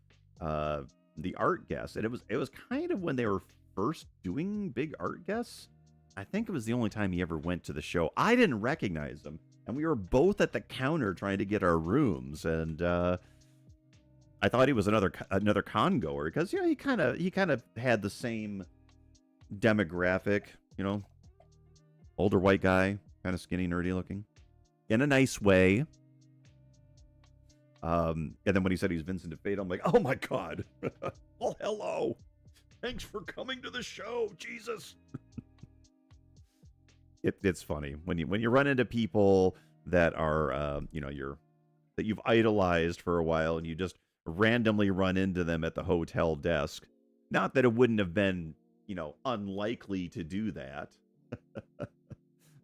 [SPEAKER 1] art guest, and it was kind of when they were first doing big art guests. I think it was the only time he ever went to the show. I didn't recognize him, and we were both at the counter trying to get our rooms, and I thought he was another con goer because he kind of had the same demographic, older white guy, kind of skinny, nerdy looking, in a nice way. And then when he said he's Vincent de Fate, I'm like, oh my god, well, hello, thanks for coming to the show, Jesus. It's funny when you run into people that are that you've idolized for a while, and you just randomly run into them at the hotel desk. Not that it wouldn't have been unlikely to do that,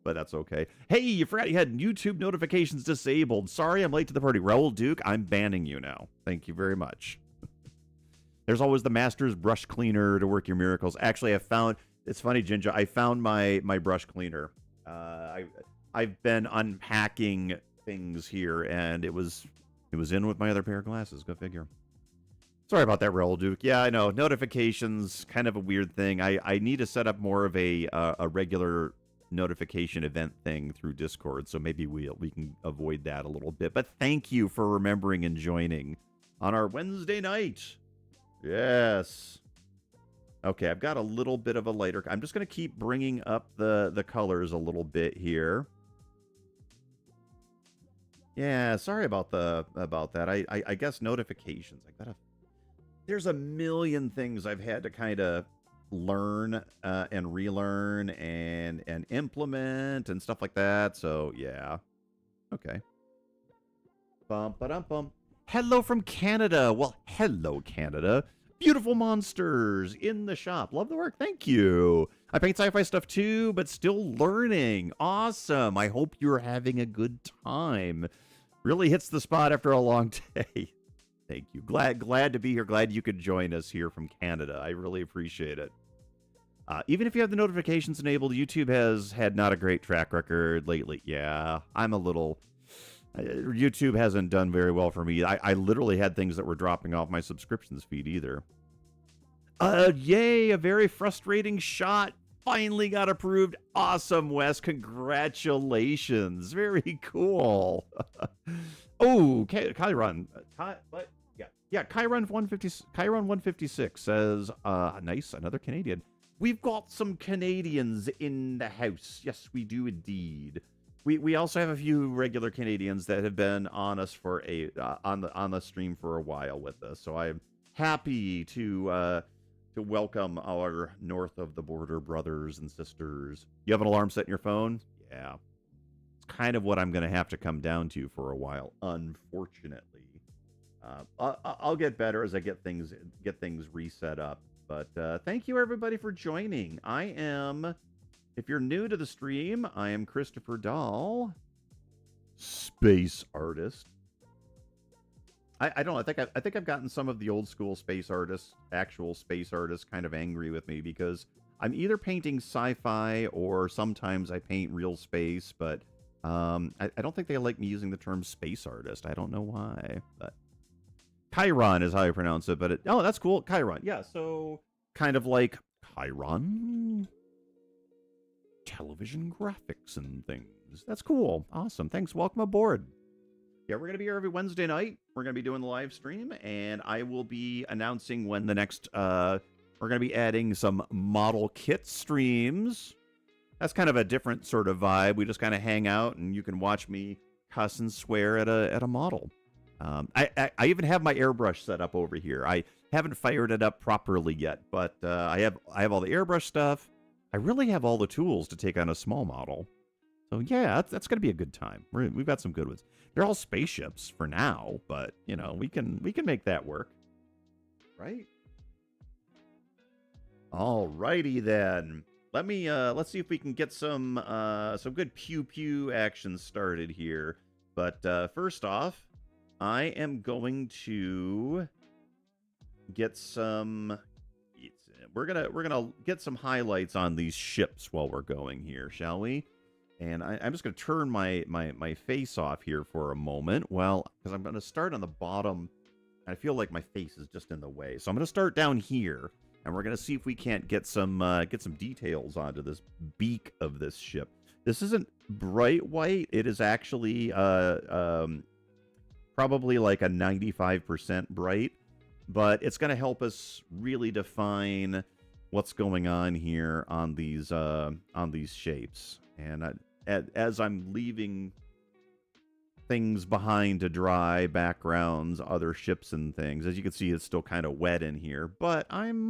[SPEAKER 1] but that's okay. Hey, you forgot you had YouTube notifications disabled. Sorry, I'm late to the party. Raoul Duke, I'm banning you now. Thank you very much. There's always the master's brush cleaner to work your miracles. Actually, it's funny, Ginger. I found my brush cleaner. I've been unpacking things here, and it was in with my other pair of glasses. Go figure. Sorry about that, Raoul Duke. Yeah, I know. Notifications, kind of a weird thing. I need to set up more of a regular notification event thing through Discord, so maybe we can avoid that a little bit. But thank you for remembering and joining on our Wednesday night. Yes. Okay, I've got a little bit of a lighter. I'm just going to keep bringing up the colors a little bit here. Yeah, sorry about that. I guess notifications. There's a million things I've had to kind of learn and relearn and implement and stuff like that. So yeah. Okay. Bum ba bum. Hello from Canada. Well, hello Canada. Beautiful monsters in the shop. Love the work. Thank you. I paint sci-fi stuff too, but still learning. Awesome. I hope you're having a good time. Really hits the spot after a long day. Thank you. Glad to be here. Glad you could join us here from Canada. I really appreciate it. Even if you have the notifications enabled, YouTube has had not a great track record lately. Yeah, I'm a little... YouTube hasn't done very well for me. I literally had things that were dropping off my subscriptions feed either. Yay, a very frustrating shot. Finally got approved. Awesome, Wes. Congratulations. Very cool. Oh, Chiron. Yeah, Chiron 156 says, nice, another Canadian. We've got some Canadians in the house. Yes, we do indeed. We also have a few regular Canadians that have been on us for on the stream for a while with us. So I'm happy to welcome our north of the border brothers and sisters. You have an alarm set in your phone? Yeah, it's kind of what I'm going to have to come down to for a while, unfortunately. I'll get better as I get things reset up. But thank you everybody for joining. If you're new to the stream, I am Christopher Dahl, space artist. I don't know. I think I've gotten some of the old school space artists, actual space artists, kind of angry with me because I'm either painting sci-fi or sometimes I paint real space. But I don't think they like me using the term space artist. I don't know why. But Chiron is how I pronounce it. But oh, that's cool. Chiron. Yeah. So kind of like Chiron. Television graphics and things. That's cool. Awesome. Thanks. Welcome aboard. Yeah, we're going to be here every Wednesday night. We're going to be doing the live stream, and I will be announcing when the next, we're going to be adding some model kit streams. That's kind of a different sort of vibe. We just kind of hang out, and you can watch me cuss and swear at a model. I even have my airbrush set up over here. I haven't fired it up properly yet, but I have all the airbrush stuff. I really have all the tools to take on a small model. So yeah, that's going to be a good time. We've got some good ones. They're all spaceships for now, but you know we can make that work, right? Alrighty then. Let's see if we can get some good pew pew action started here. But first off, I am going to get some. We're gonna get some highlights on these ships while we're going here, shall we? And I'm just gonna turn my face off here for a moment. Well, because I'm gonna start on the bottom. I feel like my face is just in the way, so I'm gonna start down here, and we're gonna see if we can't get some details onto this beak of this ship. This isn't bright white. It is actually probably like a 95% bright, but it's going to help us really define what's going on here on these shapes. And as I'm leaving things behind to dry, backgrounds, other ships and things, as you can see, it's still kind of wet in here. But I'm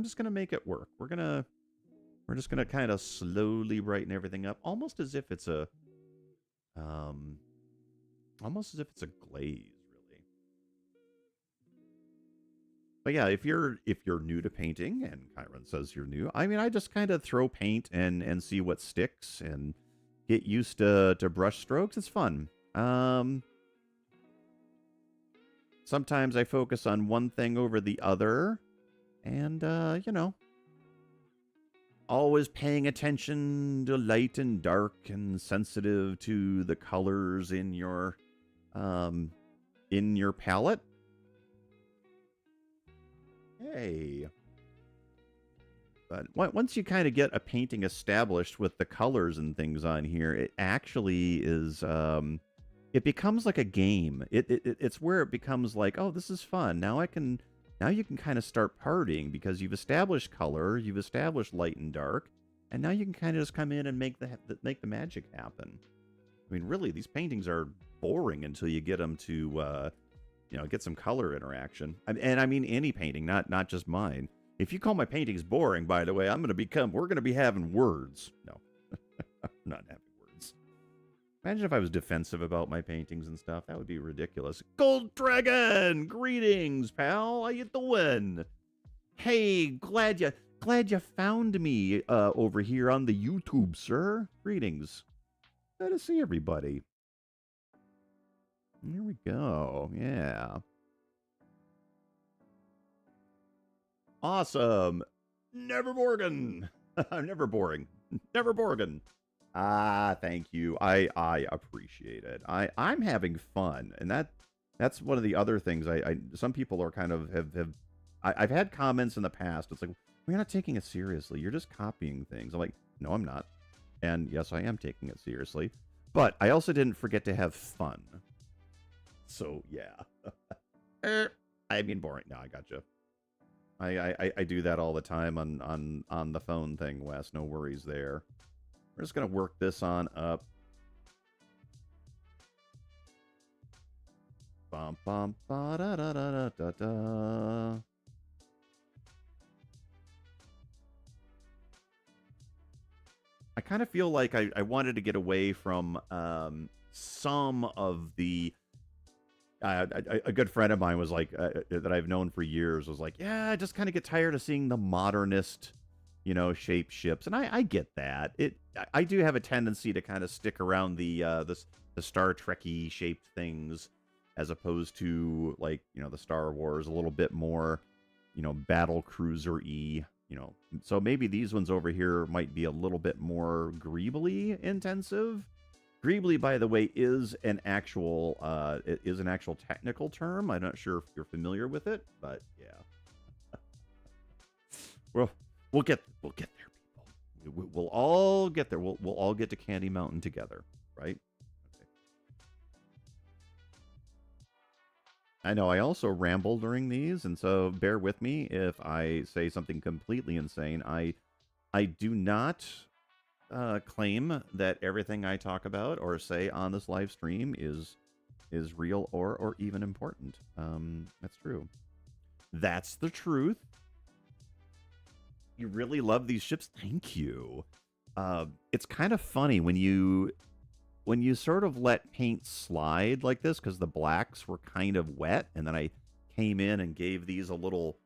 [SPEAKER 1] just going to make it work. We're just going to kind of slowly brighten everything up, almost as if it's a glaze, really. But yeah, if you're new to painting, and Kyron says you're new, I mean, I just kind of throw paint and see what sticks and get used to brush strokes. It's fun. Sometimes I focus on one thing over the other, and you know, always paying attention to light and dark and sensitive to the colors in your palette. Hey. But once you kind of get a painting established with the colors and things on here, it actually is, it becomes like a game. It's where it becomes like, oh, this is fun. Now you can kind of start partying because you've established color, you've established light and dark, and now you can kind of just come in and make the magic happen. I mean, really, these paintings are boring until you get them to, get some color interaction. And I mean any painting, not just mine. If you call my paintings boring, by the way, we're going to be having words. No, I'm not having words. Imagine if I was defensive about my paintings and stuff. That would be ridiculous. Gold Dragon! Greetings, pal. How you doing? Hey, glad you found me over here on the YouTube, sir. Greetings. Glad to see everybody. Here we go. Yeah. Awesome. Never Morgan. Never boring. Never Morgan. Ah, thank you. I appreciate it. I'm having fun, and that's one of the other things. Some people are kind of I've had comments in the past. It's like, we're not taking it seriously. You're just copying things. I'm like, no, I'm not. And yes, I am taking it seriously. But I also didn't forget to have fun. So yeah. I mean, boring. No, I gotcha. I do that all the time on the phone thing, Wes. No worries there. We're just gonna work this on up. Bum bum ba da da da da da. I kind of feel like I wanted to get away from some of the. A good friend of mine was like, that I've known for years, was like, yeah, I just kind of get tired of seeing the modernist, shaped ships, and I get that. I do have a tendency to kind of stick around the Star Trek-y shaped things, as opposed to like the Star Wars, a little bit more, battle cruiser-y. So maybe these ones over here might be a little bit more greebly intensive. Greebly, by the way, is an actual technical term. I'm not sure if you're familiar with it, but yeah. we'll get there, people. We'll all get there. We'll all get to Candy Mountain together, right? Okay. I know I also ramble during these, and so bear with me if I say something completely insane. I do not claim that everything I talk about or say on this live stream is real or even important. That's true. That's the truth. You really love these ships. Thank you. It's kind of funny when you sort of let paint slide like this, because the blacks were kind of wet, and then I came in and gave these a little,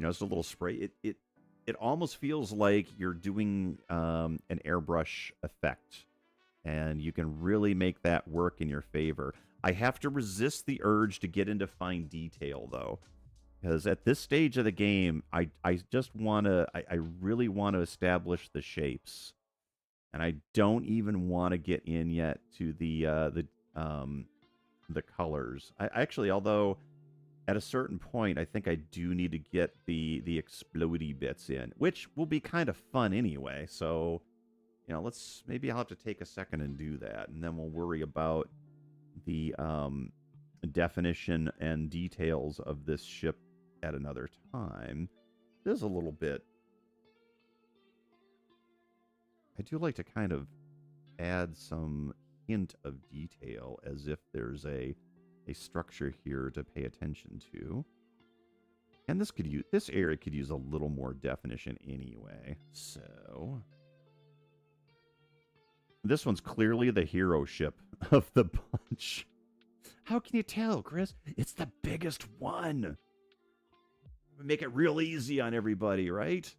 [SPEAKER 1] just a little spray. It almost feels like you're doing an airbrush effect, and you can really make that work in your favor. I have to resist the urge to get into fine detail, though, because at this stage of the game, I just want to, I really want to establish the shapes. And I don't even want to get in yet to the colors. I actually, although at a certain point, I think I do need to get the explodey bits in, which will be kind of fun anyway. So, maybe I'll have to take a second and do that, and then we'll worry about the definition and details of this ship at another time. There's a little bit. I do like to kind of add some hint of detail, as if there's a structure here to pay attention to. And this area could use a little more definition anyway. So this one's clearly the hero ship of the bunch. How can you tell, Chris? It's the biggest one. Make it real easy on everybody, right?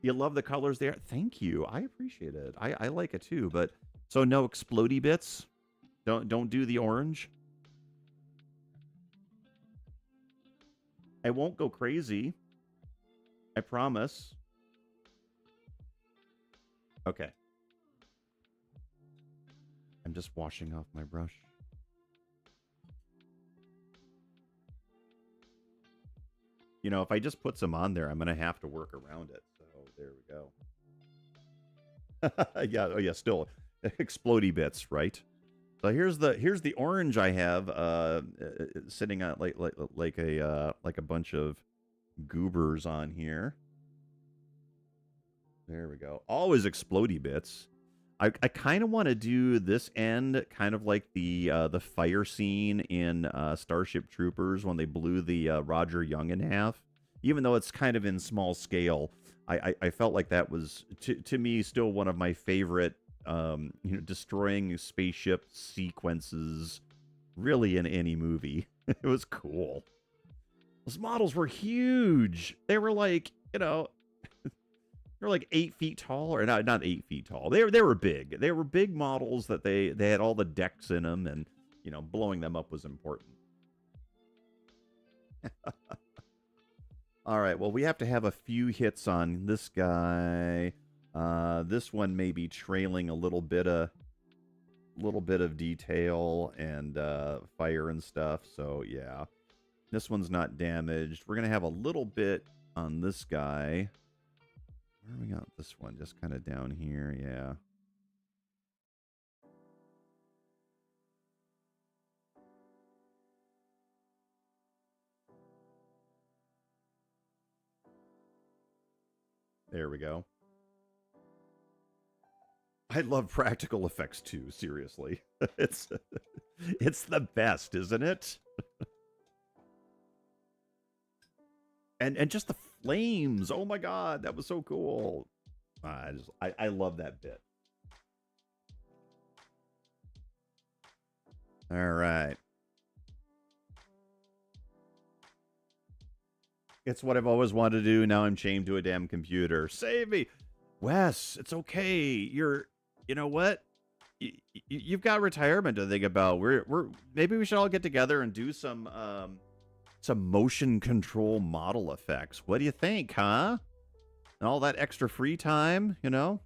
[SPEAKER 1] You love the colors there? Thank you. I appreciate it. I like it too, but so no explodey bits? Don't do the orange? I won't go crazy. I promise. Okay. I'm just washing off my brush. If I just put some on there, I'm going to have to work around it. There we go. Yeah, oh yeah, still explodey bits, right? So here's the orange I have sitting on like a bunch of goobers on here. There we go. Always explodey bits. I kind of want to do this end kind of like the fire scene in Starship Troopers when they blew the Roger Young in half. Even though it's kind of in small scale, I felt like that was, to me, still one of my favorite, destroying spaceship sequences, really, in any movie. It was cool. Those models were huge. They were like, they were like 8 feet tall, or not 8 feet tall. They were big. They were big models that they had all the decks in them, and blowing them up was important. All right, well, we have to have a few hits on this guy. This one may be trailing a little bit of detail and fire and stuff. So yeah, this one's not damaged. We're gonna have a little bit on this guy. Where we got this one? Just kind of down here, yeah. There we go. I love practical effects too, seriously. It's the best, isn't it? and just the flames. Oh my god, that was so cool. I love that bit. All right. It's what I've always wanted to do. Now I'm chained to a damn computer. Save me. Wes, it's okay. You know what? You've got retirement to think about. Maybe we should all get together and do some motion control model effects. What do you think, huh? And all that extra free time, I know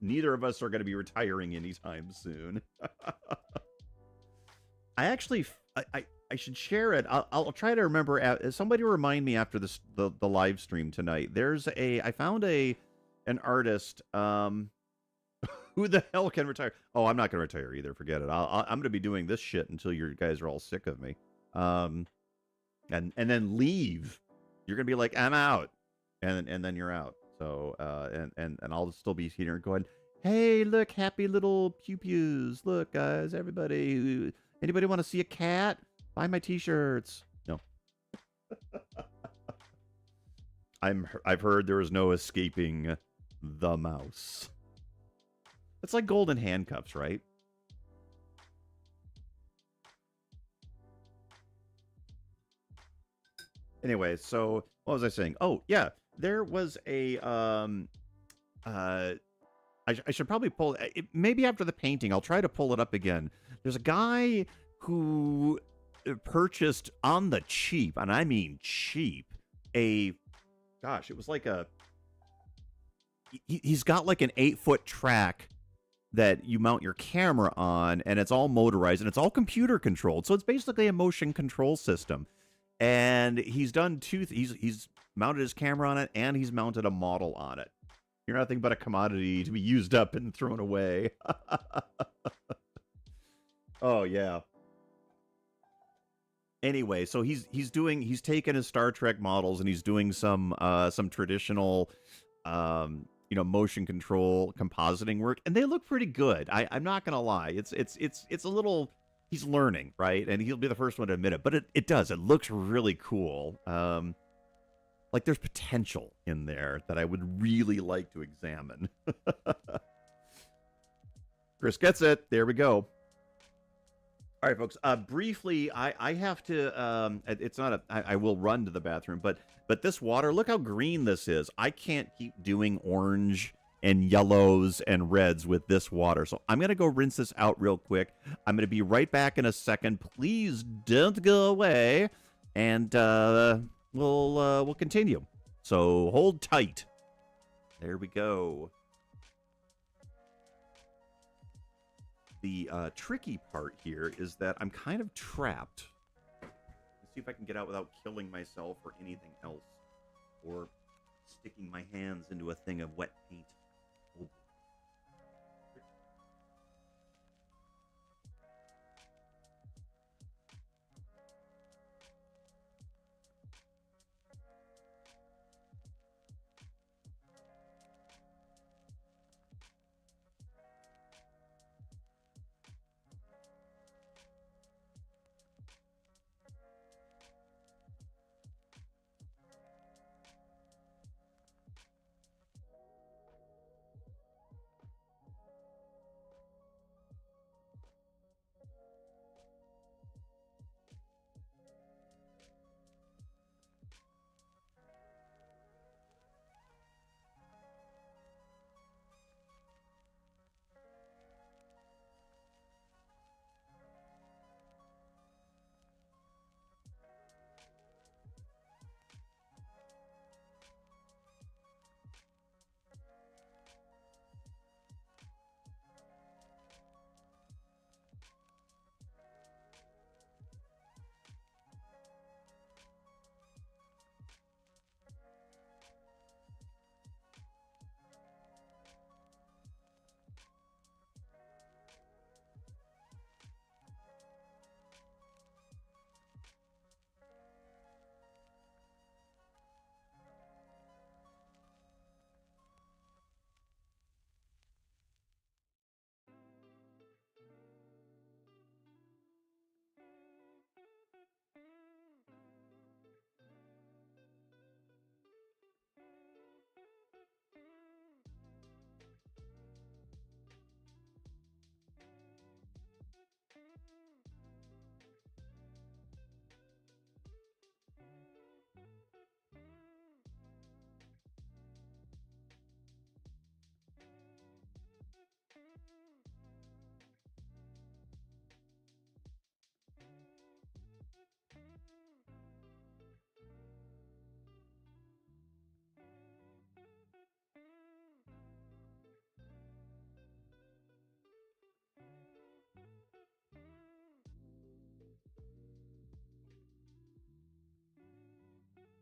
[SPEAKER 1] neither of us are going to be retiring anytime soon. I should share it. I'll try to remember. Somebody remind me after the live stream tonight. I found an artist. Who the hell can retire? Oh, I'm not going to retire either. Forget it. I'm going to be doing this shit until you guys are all sick of me. And then leave. You're going to be like, I'm out, and then you're out. So, and I'll still be here going, hey, look, happy little pew-pews. Look, guys, everybody. Anybody want to see a cat? Buy my t-shirts. No. I've heard there is no escaping the mouse. It's like golden handcuffs, right? Anyway, so what was I saying? Oh, yeah. There was a I should probably pull it, maybe after the painting. I'll try to pull it up again. There's a guy who purchased on the cheap, and I mean cheap, a gosh, it was like a he's got like an 8-foot track that you mount your camera on, and it's all motorized and it's all computer controlled. So it's basically a motion control system. And he's done he's mounted his camera on it, and he's mounted a model on it. You're nothing but a commodity to be used up and thrown away. Oh yeah. Anyway, so he's taken his Star Trek models and he's doing some traditional motion control compositing work, and they look pretty good. I'm not gonna lie. It's a little, he's learning, right? And he'll be the first one to admit it, but it does. It looks really cool. Like there's potential in there that I would really like to examine. Chris gets it. There we go. All right, folks. Briefly, I have to. It's not a. I will run to the bathroom, but this water. Look how green this is. I can't keep doing orange and yellows and reds with this water, so I'm gonna go rinse this out real quick. I'm gonna be right back in a second. Please don't go away, and we'll continue. So hold tight. There we go. The tricky part here is that I'm kind of trapped. Let's see if I can get out without killing myself or anything else, or sticking my hands into a thing of wet paint. Oh.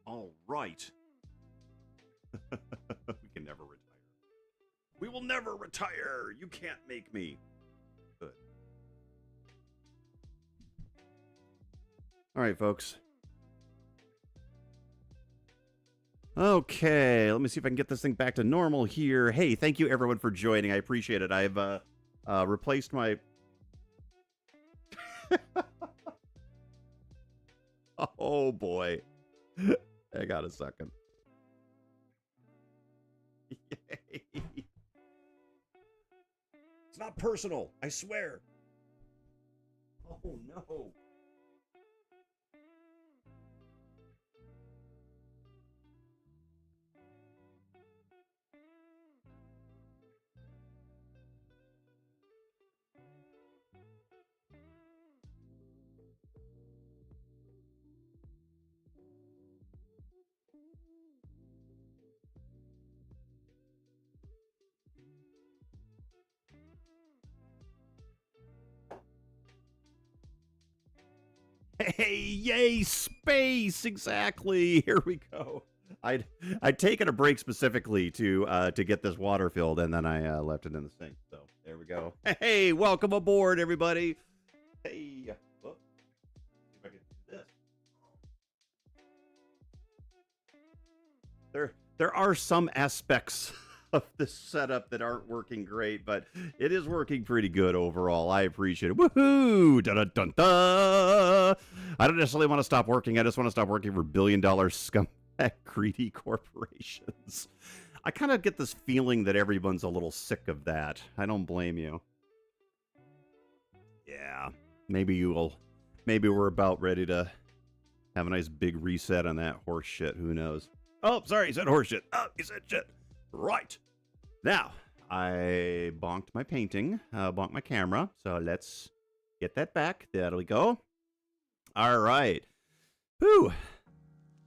[SPEAKER 1] All right. We can never retire. We will never retire. You can't make me. Good. All right, folks. Okay, let me see if I can get this thing back to normal here. Hey, thank you everyone for joining. I appreciate it. I've replaced my... Oh, boy. I got a second. Yay. It's not personal, I swear. Oh, no. Hey, yay, space! Exactly. Here we go. I'd taken a break specifically to get this water filled, and then I left it in the sink. So there we go. Hey, welcome aboard, everybody. Hey, oh, see if I can do this. There are some aspects of this setup that aren't working great, but it is working pretty good overall. I appreciate it. Woohoo! Dun dun dun dun! I don't necessarily want to stop working. I just want to stop working for billion-dollar scumbag greedy corporations. I kind of get this feeling that everyone's a little sick of that. I don't blame you. Yeah, maybe we're about ready to have a nice big reset on that horse shit. Who knows? Oh, sorry, he said horse shit. Oh, he said shit. Right. Now, I bonked my painting, bonked my camera, so let's get that back. There we go. All right. Whew.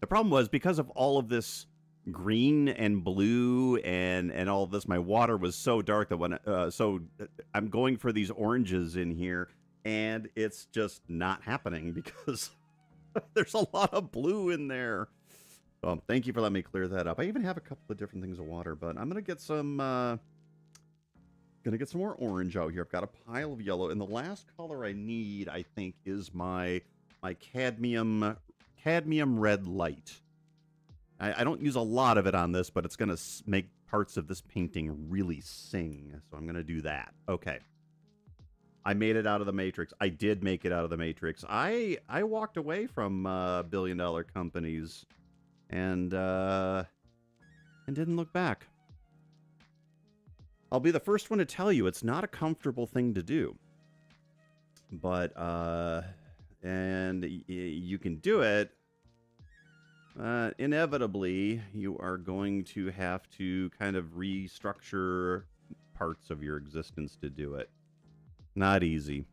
[SPEAKER 1] The problem was, because of all of this green and blue and all of this, my water was so dark that when I'm going for these oranges in here, and it's just not happening because there's a lot of blue in there. Thank you for letting me clear that up. I even have a couple of different things of water, but I'm gonna get some more orange out here. I've got a pile of yellow, and the last color I need, I think, is my cadmium red light. I don't use a lot of it on this, but it's gonna make parts of this painting really sing. So I'm gonna do that. Okay. I made it out of the Matrix. I did make it out of the Matrix. I walked away from billion-dollar companies. And didn't look back. I'll be the first one to tell you it's not a comfortable thing to do. But, and you can do it. Inevitably, you are going to have to kind of restructure parts of your existence to do it. Not easy.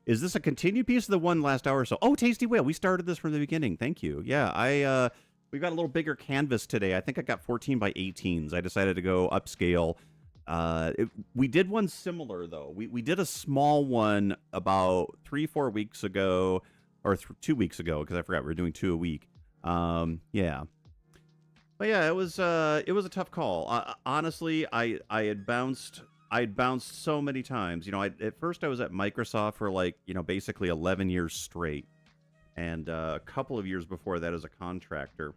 [SPEAKER 1] Is this a continued piece of the one last hour or so? Oh, Tasty Whale, we started this from the beginning. Thank you. Yeah, we've got a little bigger canvas today. I think I got 14 by 18s. I decided to go upscale. We did one similar, though. We did a small one about 3-4 weeks ago, or 2 weeks ago, because I forgot we were doing 2 a week. Yeah. But yeah, it was a tough call. Honestly, I'd bounced so many times. You know, at first I was at Microsoft for basically 11 years straight. And a couple of years before that as a contractor.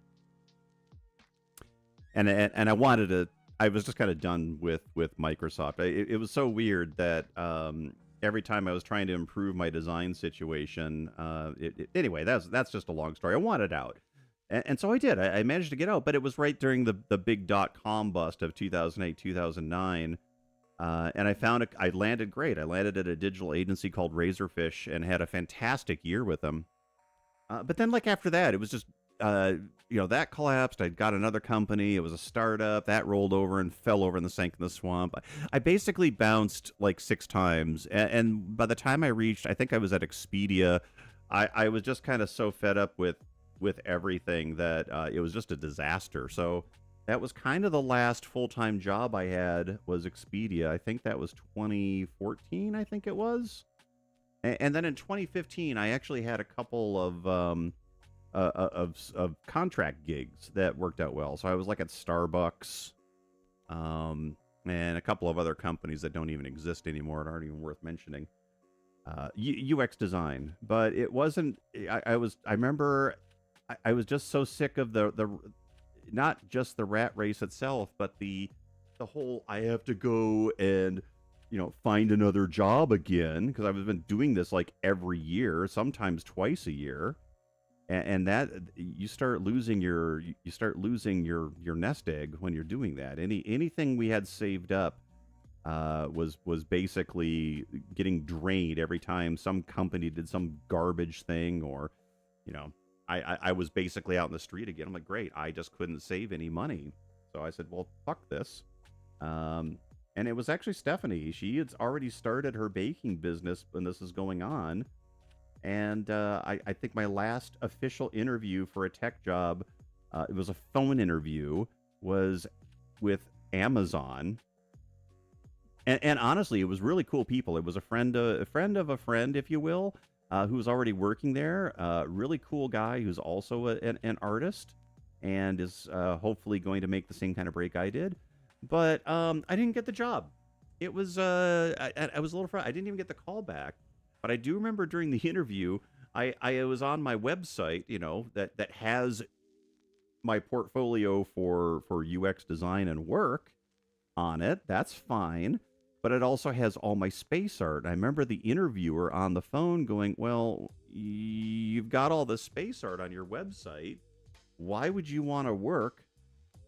[SPEAKER 1] And I wanted to, I was just kind of done with Microsoft. It was so weird that every time I was trying to improve my design situation, anyway, that's just a long story. I wanted out. And so I did. I managed to get out, but it was right during the big .com bust of 2008, 2009. And I found I landed great. I landed at a digital agency called Razorfish and had a fantastic year with them. But then, after that, it was just, that collapsed. I got another company. It was a startup. That rolled over and fell over in the sank in the swamp. I basically bounced 6 times. And by the time I reached, I think I was at Expedia, I was just kind of so fed up with everything that it was just a disaster. So that was kind of the last full-time job I had was Expedia. I think that was 2014, I think it was. And then in 2015, I actually had a couple of contract gigs that worked out well. So I was at Starbucks, and a couple of other companies that don't even exist anymore and aren't even worth mentioning. UX design, but it wasn't. I remember I was just so sick of the not just the rat race itself, but the whole I have to go and find another job again because I've been doing this like every year, sometimes twice a year, and that you start losing your nest egg when you're doing that. Anything we had saved up was basically getting drained every time some company did some garbage thing, or you know I was basically out in the street again. I'm like, great, I just couldn't save any money, so I said, well, fuck this. And it was actually Stephanie. She had already started her baking business when this is going on. And I think my last official interview for a tech job, it was a phone interview, was with Amazon. And honestly, it was really cool people. It was a friend of a friend, if you will, who was already working there. Really cool guy who's also an artist and is hopefully going to make the same kind of break I did. But I didn't get the job. It was I was a little frightened. I didn't even get the call back. But I do remember during the interview, I was on my website, that has my portfolio for UX design and work on it. That's fine. But it also has all my space art. I remember the interviewer on the phone going, well, you've got all the space art on your website. Why would you want to work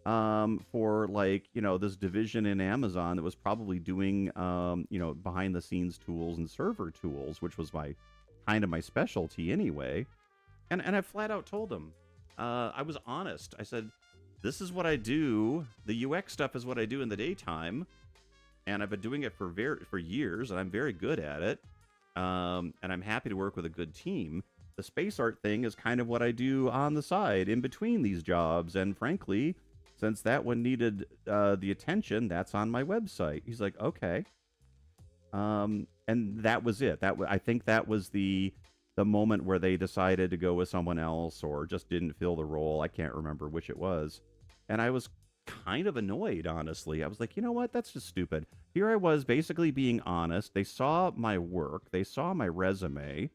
[SPEAKER 1] for this division in Amazon that was probably doing behind the scenes tools and server tools, which was my specialty anyway. And I flat out told him, I was honest. I said, this is what I do. The UX stuff is what I do in the daytime, and I've been doing it for years, and I'm very good at it. And I'm happy to work with a good team. The space art thing is kind of what I do on the side in between these jobs, and frankly, since that one needed the attention, that's on my website. He's like, okay. And that was it. I think that was the moment where they decided to go with someone else or just didn't fill the role. I can't remember which it was. And I was kind of annoyed, honestly. I was like, you know what? That's just stupid. Here I was basically being honest. They saw my work. They saw my resume.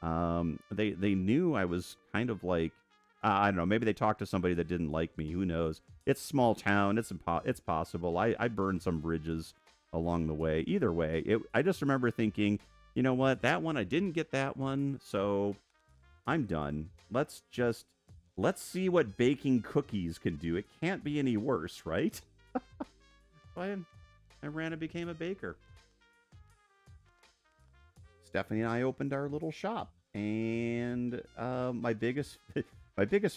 [SPEAKER 1] They knew I was kind of like, I don't know, maybe they talked to somebody that didn't like me. Who knows? It's small town. It's possible. I burned some bridges along the way. Either way, I just remember thinking, you know what? That one, I didn't get that one, so I'm done. Let's see what baking cookies can do. It can't be any worse, right? So I ran and became a baker. Stephanie and I opened our little shop, and my biggest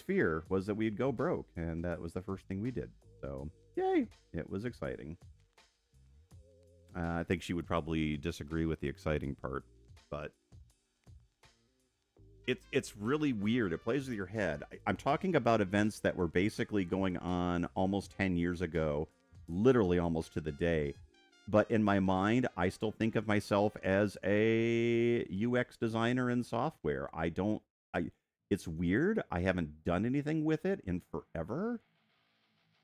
[SPEAKER 1] fear was that we'd go broke, and that was the first thing we did. So, yay! It was exciting. I think she would probably disagree with the exciting part, but it's really weird. It plays with your head. I'm talking about events that were basically going on almost 10 years ago, literally almost to the day. But in my mind, I still think of myself as a UX designer in software. It's weird. I haven't done anything with it in forever.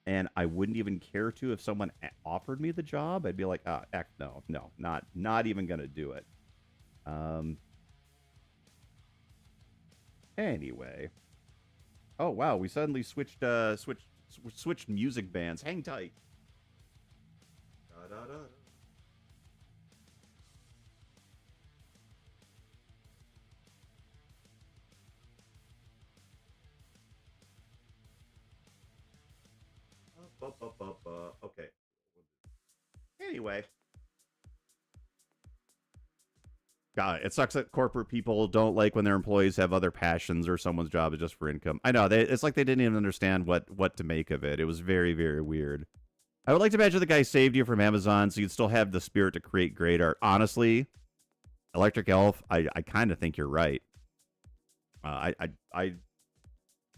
[SPEAKER 1] And I wouldn't even care to if someone offered me the job. I'd be like, heck no, not even going to do it. Anyway. Oh, wow. We suddenly switched music bands. Hang tight. Da, da, da. Okay. Anyway. God, it sucks that corporate people don't like when their employees have other passions or someone's job is just for income. I know. It's like they didn't even understand what to make of it. It was very, very weird. I would like to imagine the guy saved you from Amazon so you'd still have the spirit to create great art. Honestly, Electric Elf, I kind of think you're right. I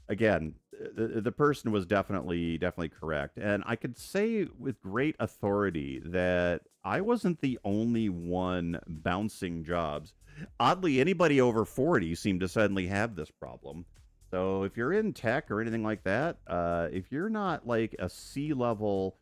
[SPEAKER 1] again, the person was definitely correct, and I could say with great authority that I wasn't the only one bouncing jobs. Oddly, anybody over 40 seemed to suddenly have this problem. So if you're in tech or anything like that, if you're not like a C-level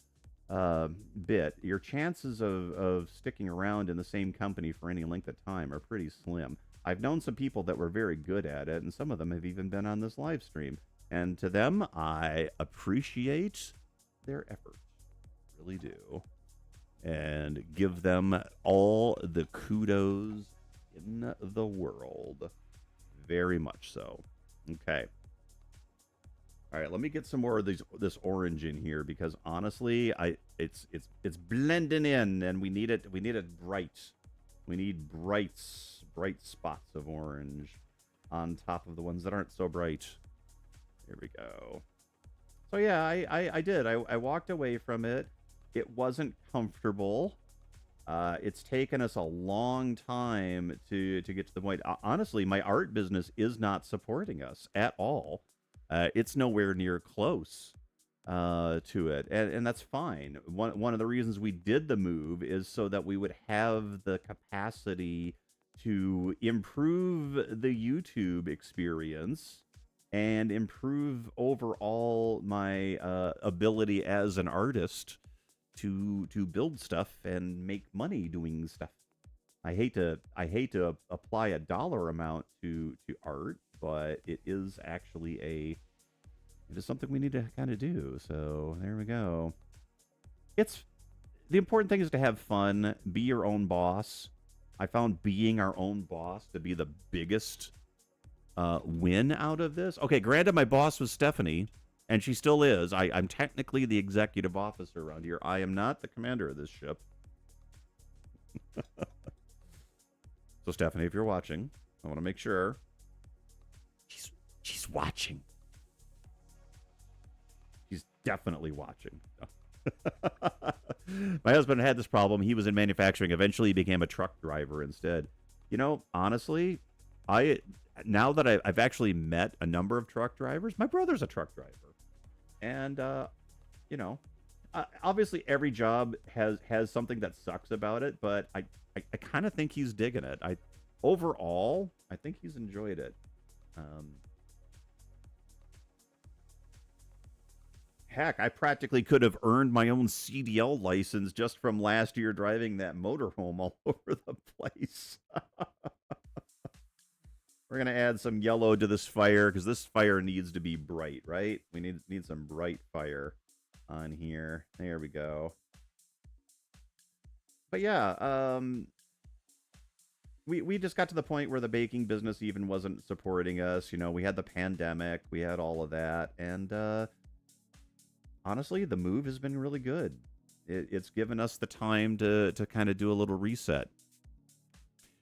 [SPEAKER 1] bit, your chances of sticking around in the same company for any length of time are pretty slim. I've known some people that were very good at it, and some of them have even been on this live stream. And to them, I appreciate their effort. Really do. And give them all the kudos in the world. Very much so. Okay. All right, let me get some more of this orange in here because honestly, it's blending in and we need it bright. We need bright spots of orange on top of the ones that aren't so bright. Here we go. So yeah, I did. I walked away from it. It wasn't comfortable. It's taken us a long time to get to the point. Honestly, my art business is not supporting us at all. It's nowhere near close to it, and that's fine. One of the reasons we did the move is so that we would have the capacity to improve the YouTube experience and improve overall my ability as an artist to build stuff and make money doing stuff. I hate to apply a dollar amount to art, but it is actually it is something we need to kind of do. So there we go. It's the important thing is to have fun, be your own boss. I found being our own boss to be the biggest win out of this. Okay, granted, my boss was Stephanie, and she still is. I'm technically the executive officer around here. I am not the commander of this ship. So, Stephanie, if you're watching, I want to make sure. She's watching. She's definitely watching. My husband had this problem. He was in manufacturing. Eventually, he became a truck driver instead. You know, honestly, now that I've actually met a number of truck drivers, my brother's a truck driver. And, you know, obviously every job has something that sucks about it, but I kind of think he's digging it. Overall, I think he's enjoyed it. Heck, I practically could have earned my own CDL license just from last year driving that motorhome all over the place. We're going to add some yellow to this fire because this fire needs to be bright, right? We need some bright fire on here. There we go. But yeah, we just got to the point where the baking business even wasn't supporting us. You know, we had the pandemic, we had all of that, and honestly, the move has been really good. It's given us the time to kind of do a little reset.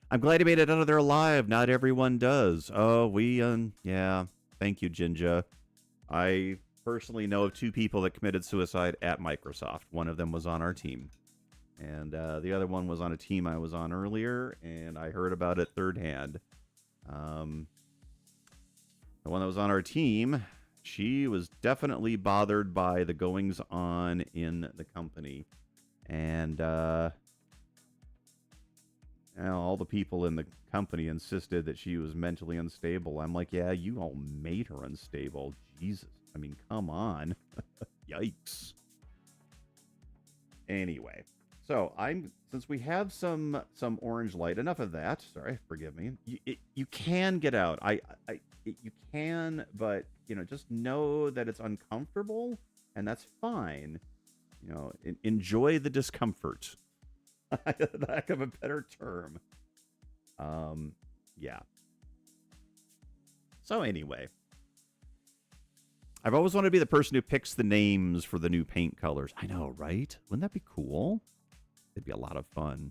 [SPEAKER 1] I'm glad he made it out of there alive. Not everyone does. Oh, yeah. Thank you, Jinja. I personally know of 2 people that committed suicide at Microsoft. One of them was on our team. And the other one was on a team I was on earlier, and I heard about it third hand. The one that was on our team, she was definitely bothered by the goings on in the company. And all the people in the company insisted that she was mentally unstable. I'm like, yeah, you all made her unstable. Jesus. I mean, come on. Yikes. Anyway, so since we have some orange light, enough of that. Sorry, forgive me. You can get out. You can, but you know, just know that it's uncomfortable, and that's fine. You know, enjoy the discomfort. Lack of a better term. Yeah. So anyway, I've always wanted to be the person who picks the names for the new paint colors. I know, right? Wouldn't that be cool? It'd be a lot of fun.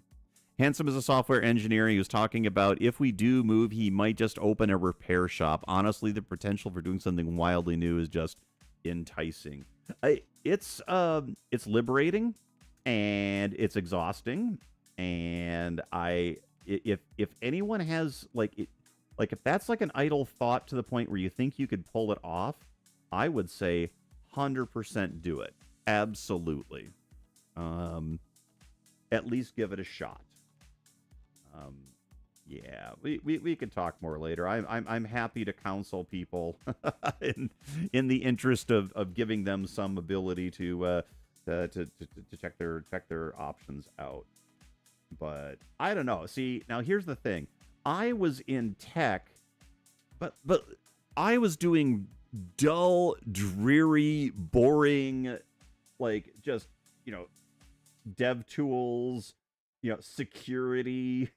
[SPEAKER 1] Handsome is a software engineer. He was talking about if we do move, he might just open a repair shop. Honestly, the potential for doing something wildly new is just enticing. It's liberating. And it's exhausting, and if anyone has if that's like an idle thought to the point where you think you could pull it off, I would say 100% do it. Absolutely. At least give it a shot. Yeah, we could talk more later. I'm happy to counsel people in the interest of giving them some ability to check their options out. But I don't know. See, now here's the thing. I was in tech, but I was doing dull, dreary, boring, like just, you know, dev tools, security.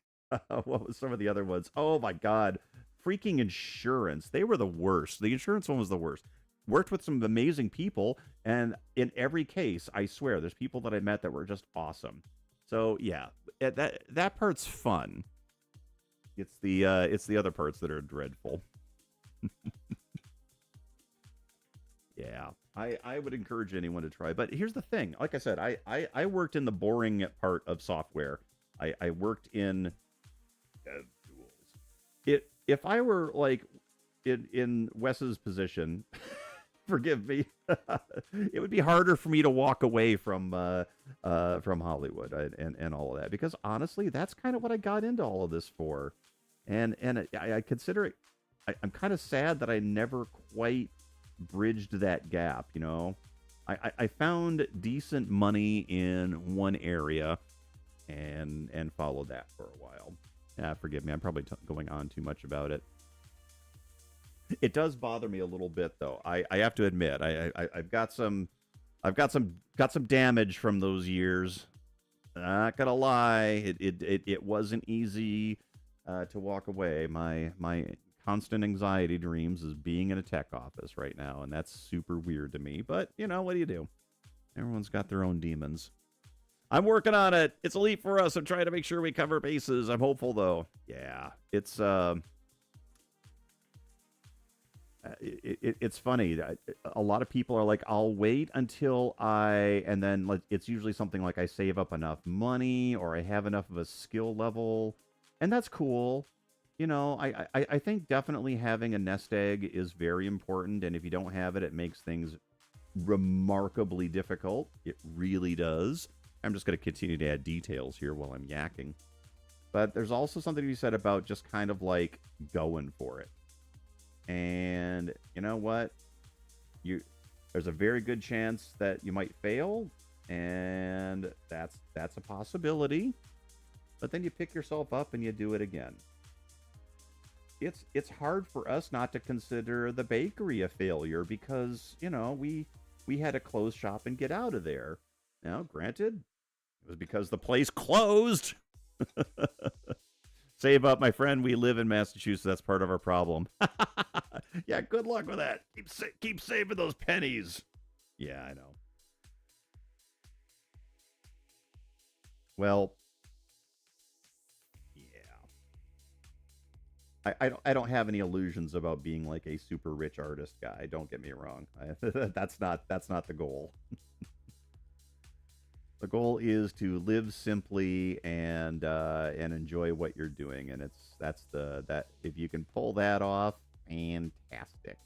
[SPEAKER 1] What was some of the other ones? Oh my God. Freaking insurance. They were the worst. The insurance one was the worst. Worked with some amazing people, and in every case, I swear, there's people that I met that were just awesome. So yeah, that part's fun. It's the other parts that are dreadful. Yeah, I would encourage anyone to try. But here's the thing. Like I said, I worked in the boring part of software. I worked in tools. If I were like in Wes's position, forgive me, it would be harder for me to walk away from Hollywood and all of that, because honestly, that's kind of what I got into all of this for, and I consider it. I'm kind of sad that I never quite bridged that gap. I found decent money in one area and followed that for a while. Yeah, forgive me. I'm probably going on too much about it. It does bother me a little bit, though. I have to admit, I've got some damage from those years. Not gonna lie, it wasn't easy to walk away. My constant anxiety dreams is being in a tech office right now, and that's super weird to me. But what do you do? Everyone's got their own demons. I'm working on it. It's a leap for us. I'm trying to make sure we cover bases. I'm hopeful, though. Yeah, it's it's funny. A lot of people are like, I'll wait until and then it's usually something like I save up enough money or I have enough of a skill level, and that's cool. I think definitely having a nest egg is very important, and if you don't have it, it makes things remarkably difficult. It really does. I'm just going to continue to add details here while I'm yakking. But there's also something to be said about just kind of like going for it. And you know what? There's a very good chance that you might fail, and that's a possibility. But then you pick yourself up and you do it again. It's hard for us not to consider the bakery a failure because, we had to close shop and get out of there. Now, granted, it was because the place closed. Save up, my friend. We live in Massachusetts. That's part of our problem. Yeah, good luck with that. Keep saving those pennies. Yeah, I know. Well, I don't have any illusions about being like a super rich artist guy. Don't get me wrong. That's not the goal. The goal is to live simply and enjoy what you're doing, and that if you can pull that off, fantastic.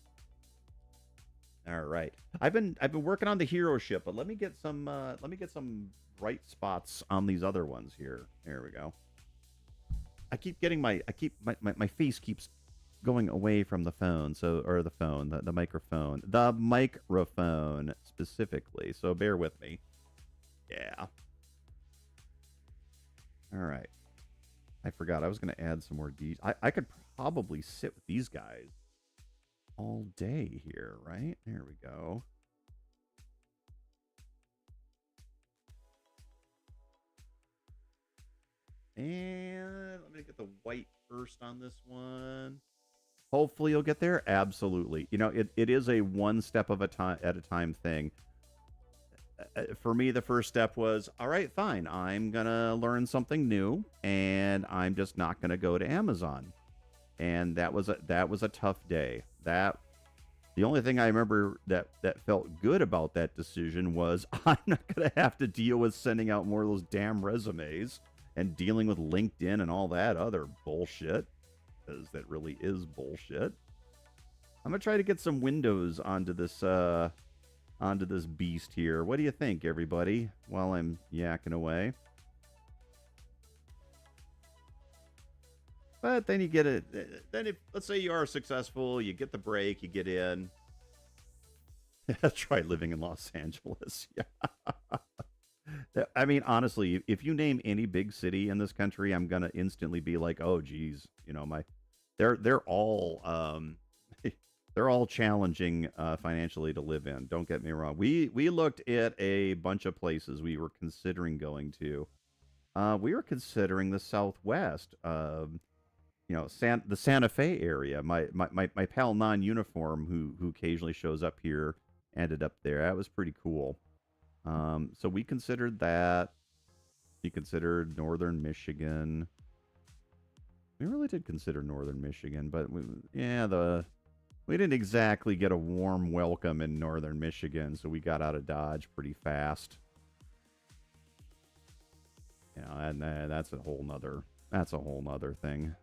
[SPEAKER 1] All right, I've been working on the hero ship, but let me get some bright spots on these other ones here. There we go. I keep getting my face keeps going away from the phone, the microphone specifically. So bear with me. Yeah. All right. I forgot I was going to add some more details. I could probably sit with these guys all day here, right? There we go. And let me get the white first on this one. Hopefully you'll get there. Absolutely. It is a one step at a time thing. For me, the first step was, all right, fine. I'm going to learn something new, and I'm just not going to go to Amazon. And that was a tough day. The only thing I remember that felt good about that decision was I'm not going to have to deal with sending out more of those damn resumes and dealing with LinkedIn and all that other bullshit, because that really is bullshit. I'm going to try to get some windows onto this beast here. What do you think, everybody, while I'm yakking away? But then you get it. Then if, let's say you are successful, you get the break, you get in. Try living in Los Angeles. Yeah. I mean, honestly, if you name any big city in this country, I'm gonna instantly be like, oh, geez, they're all They're all challenging financially to live in. Don't get me wrong. We looked at a bunch of places we were considering going to. We were considering the Southwest. The Santa Fe area. My pal non-uniform who occasionally shows up here ended up there. That was pretty cool. So we considered that. We considered northern Michigan. We really did consider northern Michigan, but we didn't exactly get a warm welcome in northern Michigan, so we got out of Dodge pretty fast. And that's a whole nother thing.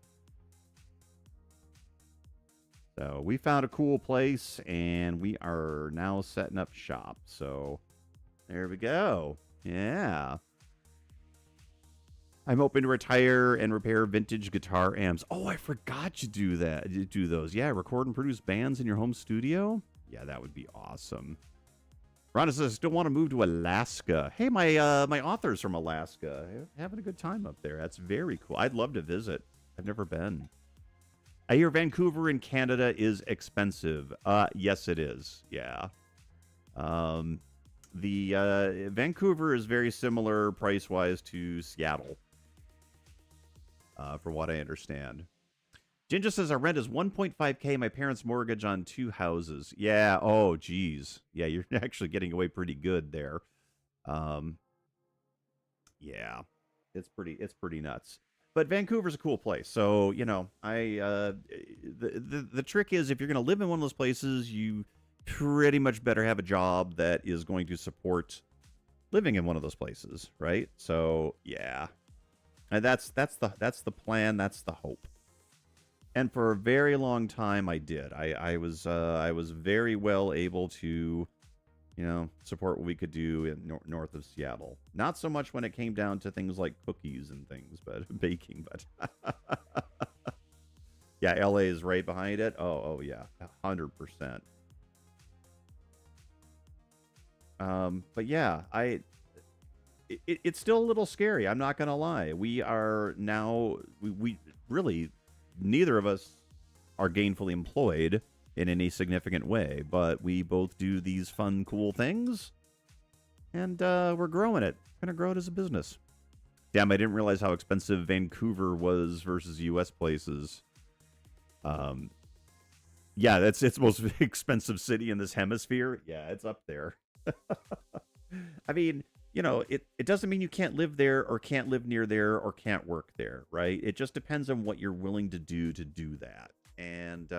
[SPEAKER 1] So we found a cool place, and we are now setting up shop. So there we go. Yeah. I'm hoping to retire and repair vintage guitar amps. Oh, I forgot you do that. You do those. Yeah, record and produce bands in your home studio. Yeah, that would be awesome. Rhonda says, still want to move to Alaska. Hey, my author's from Alaska. Having a good time up there. That's very cool. I'd love to visit. I've never been. I hear Vancouver in Canada is expensive. Yes, it is. Yeah. The Vancouver is very similar price-wise to Seattle. From what I understand. Ginger says our rent is $1.5K. My parents' mortgage on 2 houses. Yeah. Oh, geez. Yeah, you're actually getting away pretty good there. Yeah, it's pretty nuts. But Vancouver's a cool place. So the trick is if you're going to live in one of those places, you pretty much better have a job that is going to support living in one of those places, right? So yeah. And that's the plan. That's the hope. And for a very long time, I did. I was very well able to, support what we could do in north of Seattle. Not so much when it came down to things like cookies and things, but baking. But yeah, LA is right behind it. Oh yeah, 100%. But yeah, it's still a little scary. I'm not going to lie. We are now, we really, neither of us are gainfully employed in any significant way, but we both do these fun, cool things, and we're growing it. Going to grow it as a business. Damn, I didn't realize how expensive Vancouver was versus U.S. places. Yeah, it's the most expensive city in this hemisphere. Yeah, it's up there. I mean, it doesn't mean you can't live there or can't live near there or can't work there, right? It just depends on what you're willing to do that. And,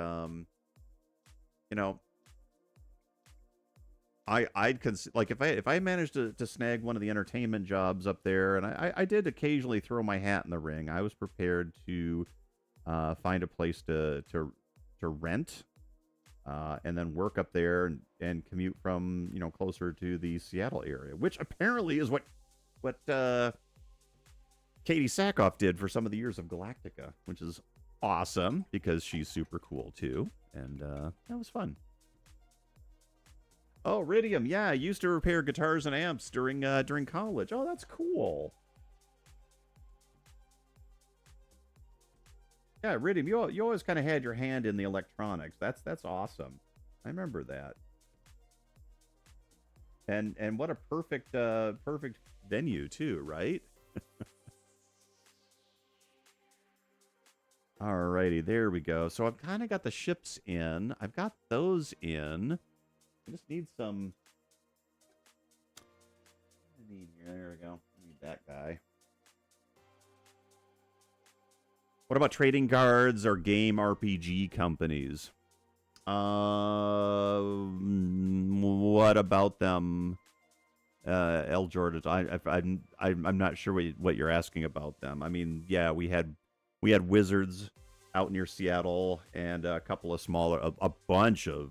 [SPEAKER 1] I'd consider, like, if I managed to snag one of the entertainment jobs up there, and I did occasionally throw my hat in the ring, I was prepared to find a place to rent. And then work up there and commute from, closer to the Seattle area, which apparently is what Katie Sackhoff did for some of the years of Galactica, which is awesome because she's super cool too. And that was fun. Oh, Ridium. Yeah, I used to repair guitars and amps during college. Oh, that's cool. Yeah, Ridium, you always kind of had your hand in the electronics. That's awesome. I remember that. And what a perfect venue too, right? Alrighty, there we go. So I've kind of got the ships in. I've got those in. I just need some. There we go. I need that guy. What about trading cards or game RPG companies? What about them? L. Jordan, I'm not sure what you're asking about them. I mean, yeah, we had Wizards out near Seattle and a couple of smaller, a bunch of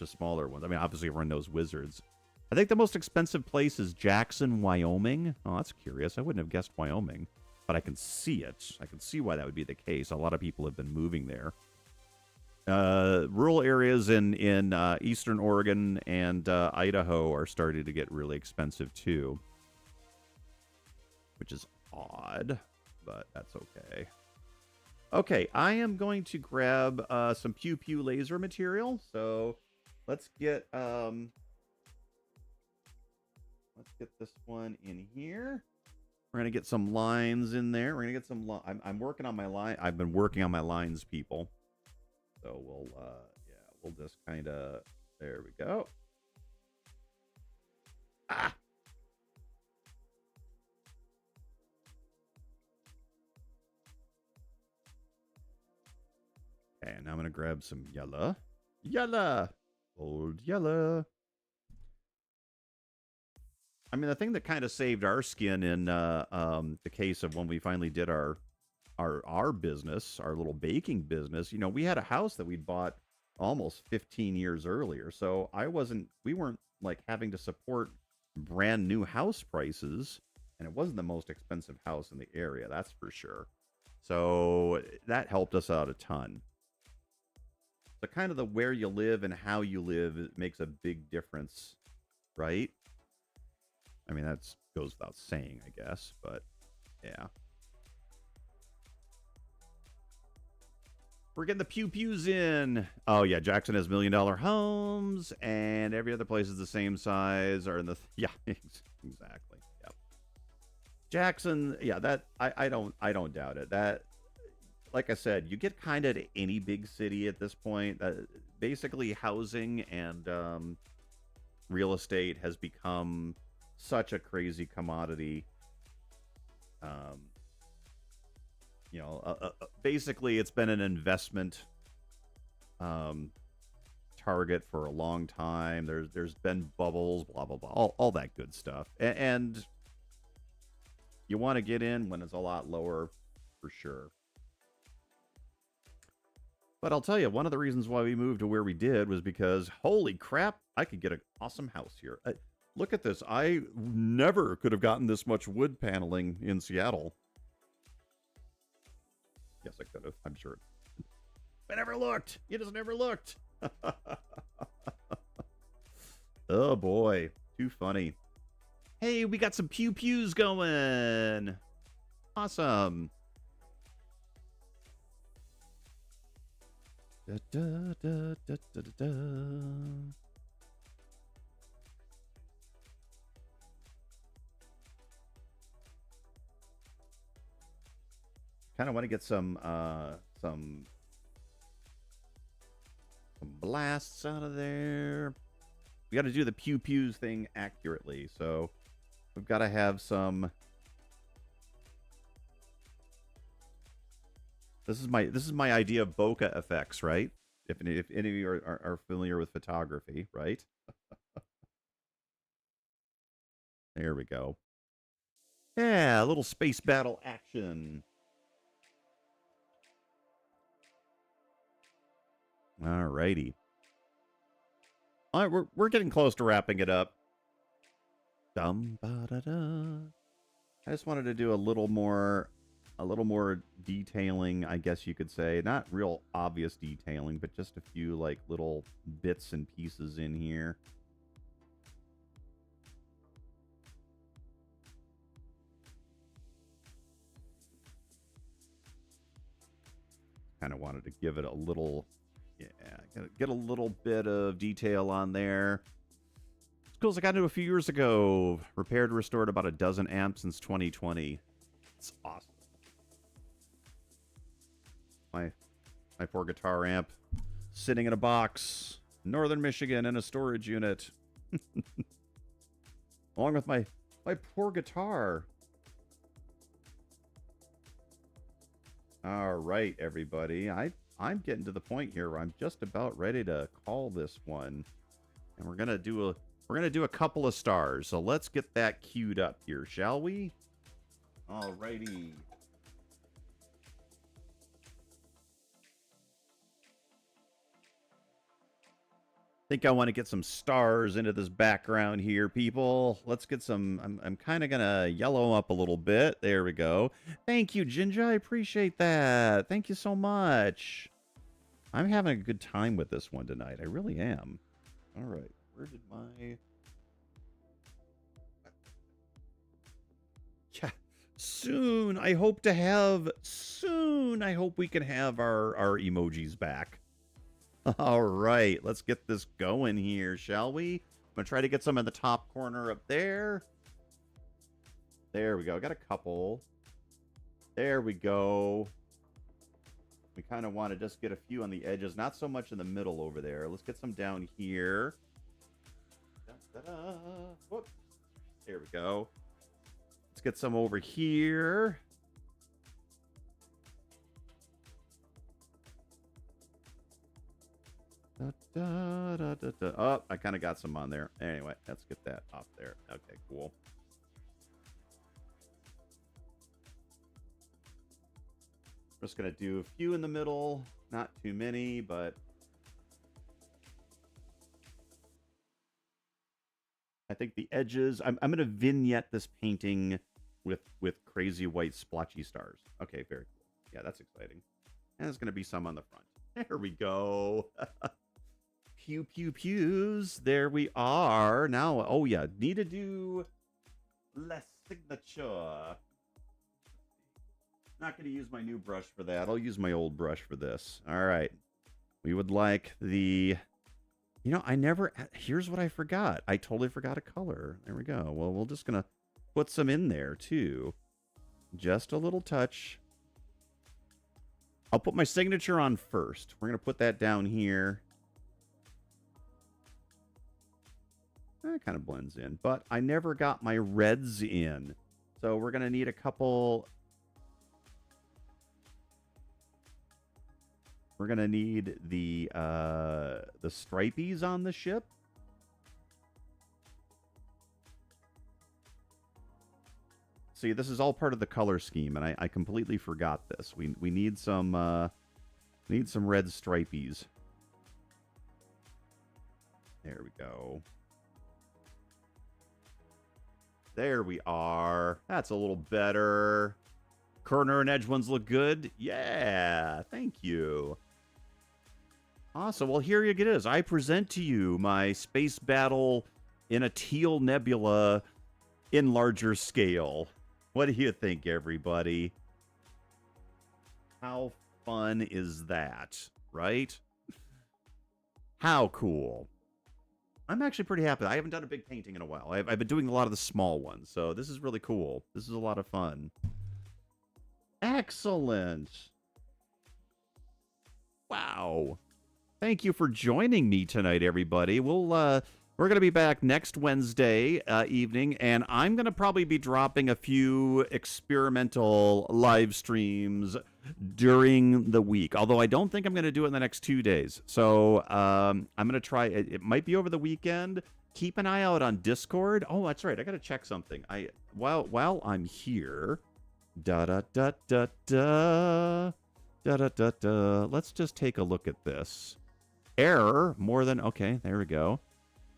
[SPEAKER 1] smaller ones. I mean, obviously everyone knows Wizards. I think the most expensive place is Jackson, Wyoming. Oh, that's curious. I wouldn't have guessed Wyoming. But I can see it. I can see why that would be the case. A lot of people have been moving there. Rural areas in eastern Oregon and Idaho are starting to get really expensive too, which is odd, but that's okay. Okay, I am going to grab some pew pew laser material. So let's get this one in here. We're gonna get some lines in there. We're gonna get some. I'm working on my line. I've been working on my lines, people. So we'll yeah, we'll just kind of. There we go. Ah. And I'm gonna grab some yellow. Old yellow. I mean, the thing that kind of saved our skin in the case of when we finally did our business, our little baking business, you know, we had a house that we'd bought almost 15 years earlier. So we weren't like having to support brand new house prices, and it wasn't the most expensive house in the area, that's for sure. So that helped us out a ton. So kind of the where you live and how you live, it makes a big difference, right? I mean, that goes without saying, I guess, but yeah. We're getting the pew pews in. Oh yeah, Jackson has $1 million homes, and every other place is the same size. Or in the yeah, exactly. Yep. Jackson, yeah, that I don't doubt it. That, like I said, you get kind of to any big city at this point. Basically, housing and real estate has become such a crazy commodity. You know, basically, it's been an investment target for a long time. There's been bubbles, blah blah blah, all that good stuff, and you want to get in when it's a lot lower, for sure. But I'll tell you, one of the reasons why we moved to where we did was because, holy crap, I could get an awesome house here. Look at this. I never could have gotten this much wood paneling in Seattle. Yes, I could have. I'm sure. I never looked. You just never looked. Oh, boy. Too funny. Hey, we got some pew pews going. Awesome. Da, da, da, da, da, da, da. Kind of want to get some blasts out of there. We got to do the pew pews thing accurately, so we've got to have some. This is my idea of bokeh effects, right? If any of you are familiar with photography, right? There we go. Yeah, a little space battle action. All righty. All right, we're getting close to wrapping it up. Dum ba da da. I just wanted to do a little more detailing, I guess you could say. Not real obvious detailing, but just a few like little bits and pieces in here. Kind of wanted to give it a little, yeah, get a little bit of detail on there. Schools I got into a few years ago. Repaired, restored about a dozen amps since 2020. It's awesome. My poor guitar amp sitting in a box, Northern Michigan, in a storage unit, along with my poor guitar. All right, everybody. I'm getting to the point here where I'm just about ready to call this one, and we're gonna do a couple of stars. So let's get that queued up here, shall we? All righty. Think I want to get some stars into this background here, people. Let's get some. I'm kind of gonna yellow up a little bit. There we go. Thank you, Ginger. I appreciate that. Thank you so much. I'm having a good time with this one tonight. I really am. All right. Where did my... Yeah. soon. I hope to have soon. I hope we can have our emojis back. All right, let's get this going here, shall we? I'm going to try to get some in the top corner up there. There we go. I got a couple. There we go. We kind of want to just get a few on the edges, not so much in the middle over there. Let's get some down here. Da-da-da. Whoop. There we go. Let's get some over here. Da, da, da, da. Oh, I kind of got some on there. Anyway, let's get that off there. Okay, cool. I'm just going to do a few in the middle. Not too many, but I think the edges... I'm going to vignette this painting with crazy white splotchy stars. Okay, very cool. Yeah, that's exciting. And there's going to be some on the front. There we go. Pew, pew, pews. There we are. Now, oh yeah, need to do less signature. Not going to use my new brush for that. I'll use my old brush for this. All right. We would like the... You know, I never... Here's what I forgot. I totally forgot a color. There we go. Well, we're just going to put some in there, too. Just a little touch. I'll put my signature on first. We're going to put that down here. That kind of blends in. But I never got my reds in. So we're going to need a couple... We're going to need the stripies on the ship. See, this is all part of the color scheme, and I completely forgot this. We need some red stripies. There we go. There we are. That's a little better. Corner and edge ones look good. Yeah, thank you. Awesome. Well, here it is. I present to you my space battle in a Teal Nebula in larger scale. What do you think, everybody? How fun is that, right? How cool. I'm actually pretty happy. I haven't done a big painting in a while. I've been doing a lot of the small ones, so this is really cool. This is a lot of fun. Excellent. Wow. Thank you for joining me tonight, everybody. We're going to be back next Wednesday evening, and I'm going to probably be dropping a few experimental live streams during the week, although I don't think I'm going to do it in the next 2 days. So I'm going to try. It might be over the weekend. Keep an eye out on Discord. Oh, that's right. I got to check something. While I'm here, da da da da da da da da da. Let's just take a look at this. Error more than okay. There we go.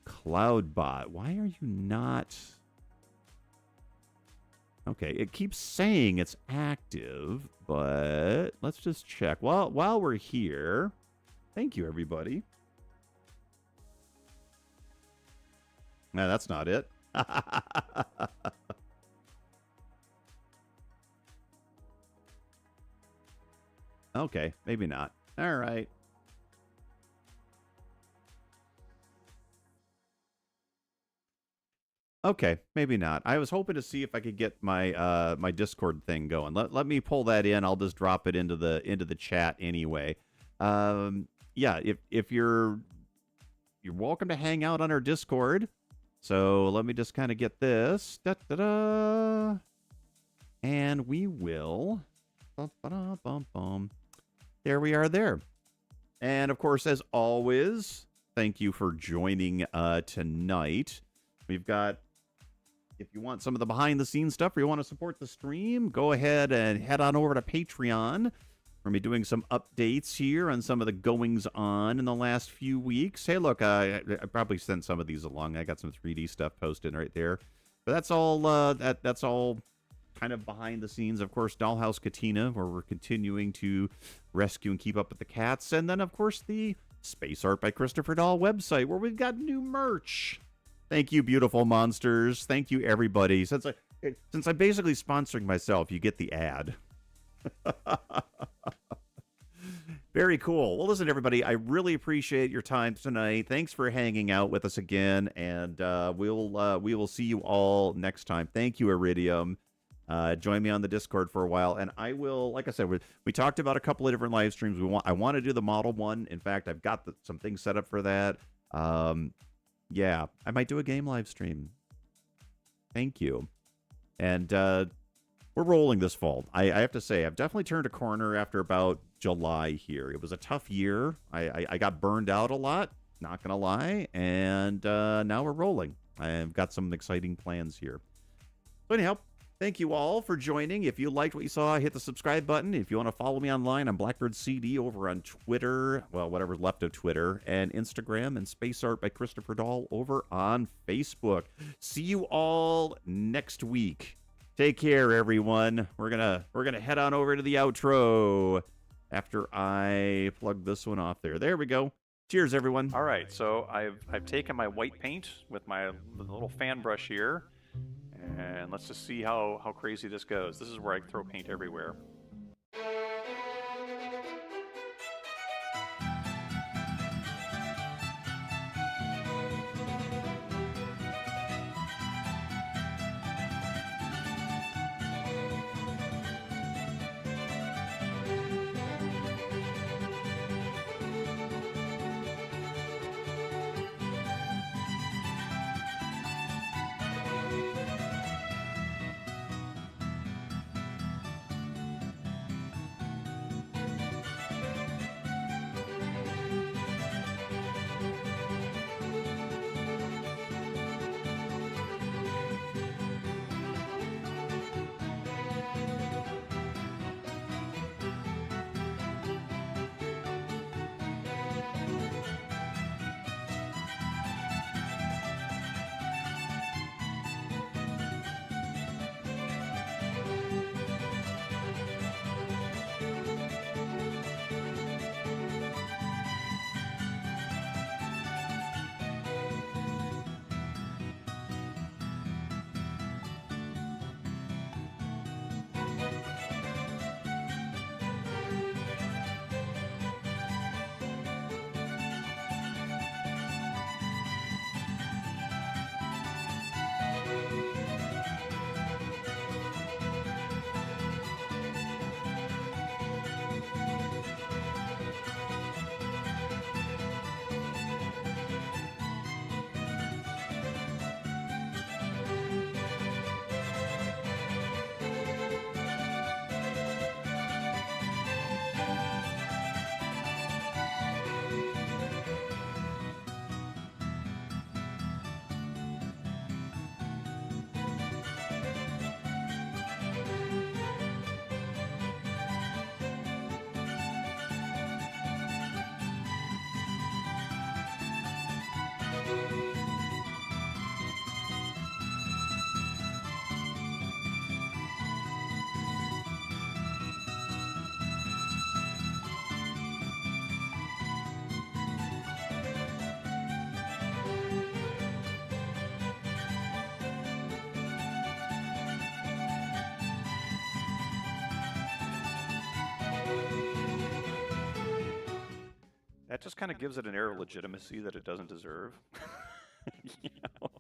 [SPEAKER 1] Cloudbot. Why are you not? Okay, it keeps saying it's active, but let's just check. Well, while we're here, thank you, everybody. No, that's not it. Okay, maybe not. All right. Okay, maybe not. I was hoping to see if I could get my my Discord thing going. Let me pull that in. I'll just drop it into the chat anyway. Yeah, if you're welcome to hang out on our Discord. So let me just kind of get this. Da, da, da. And we will. Bum, ba-da, bum, bum. There we are there. And of course, as always, thank you for joining tonight. We've got, if you want some of the behind the scenes stuff or you want to support the stream, go ahead and head on over to Patreon. We're going to be doing some updates here on some of the goings on in the last few weeks. Hey, look, I probably sent some of these along. I got some 3D stuff posted right there. But that's all that's all kind of behind the scenes. Of course, Dollhouse Katina, where we're continuing to rescue and keep up with the cats. And then, of course, the Space Art by Christopher Doll website, where we've got new merch. Thank you, beautiful monsters. Thank you, everybody. Since Since I'm basically sponsoring myself, you get the ad. Very cool. Well, listen, everybody, I really appreciate your time tonight. Thanks for hanging out with us again, and we will see you all next time. Thank you, Iridium. Join me on the Discord for a while, and I will, like I said, we talked about a couple of different live streams. I want to do the model one. In fact, I've got some things set up for that. Yeah, I might do a game live stream. Thank you. And we're rolling this fall. I have to say, I've definitely turned a corner after about July here. It was a tough year. I got burned out a lot, not gonna lie, and now we're rolling. I've got some exciting plans here. So anyhow, thank you all for joining. If you liked what you saw, hit the subscribe button. If you want to follow me online, I'm Blackbird CD over on Twitter, well, whatever's left of Twitter, and Instagram, and Space Art by Christopher Dahl over on Facebook. See you all next week. Take care, everyone. We're gonna head on over to the outro after I plug this one off there. There we go. Cheers, everyone.
[SPEAKER 2] All right, so I've taken my white paint with my little fan brush here, and let's just see how crazy this goes. This is where I throw paint everywhere. That just kind of gives it an air of legitimacy that it doesn't deserve. You know?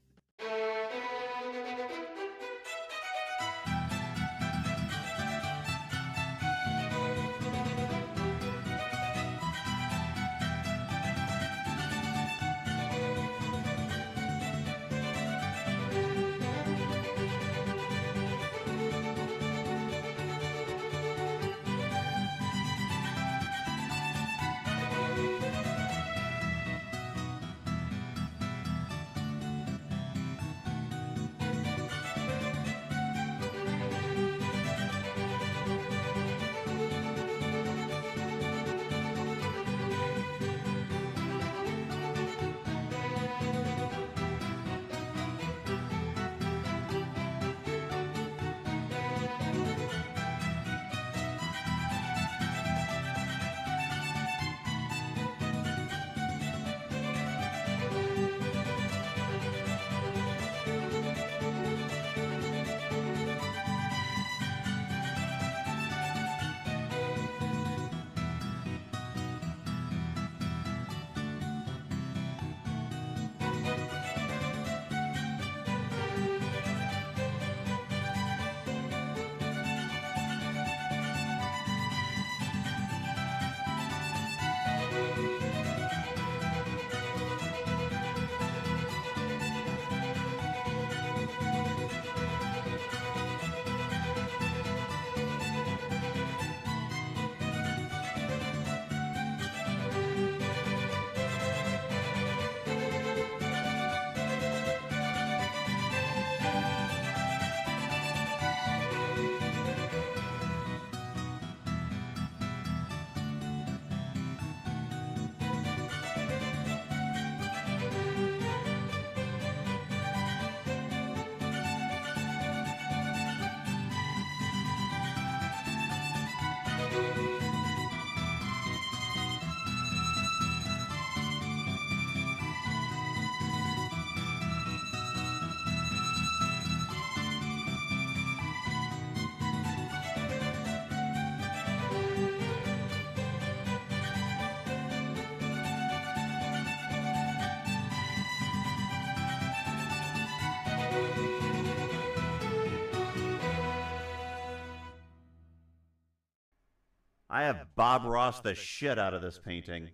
[SPEAKER 1] I have Bob Ross the shit out of this painting.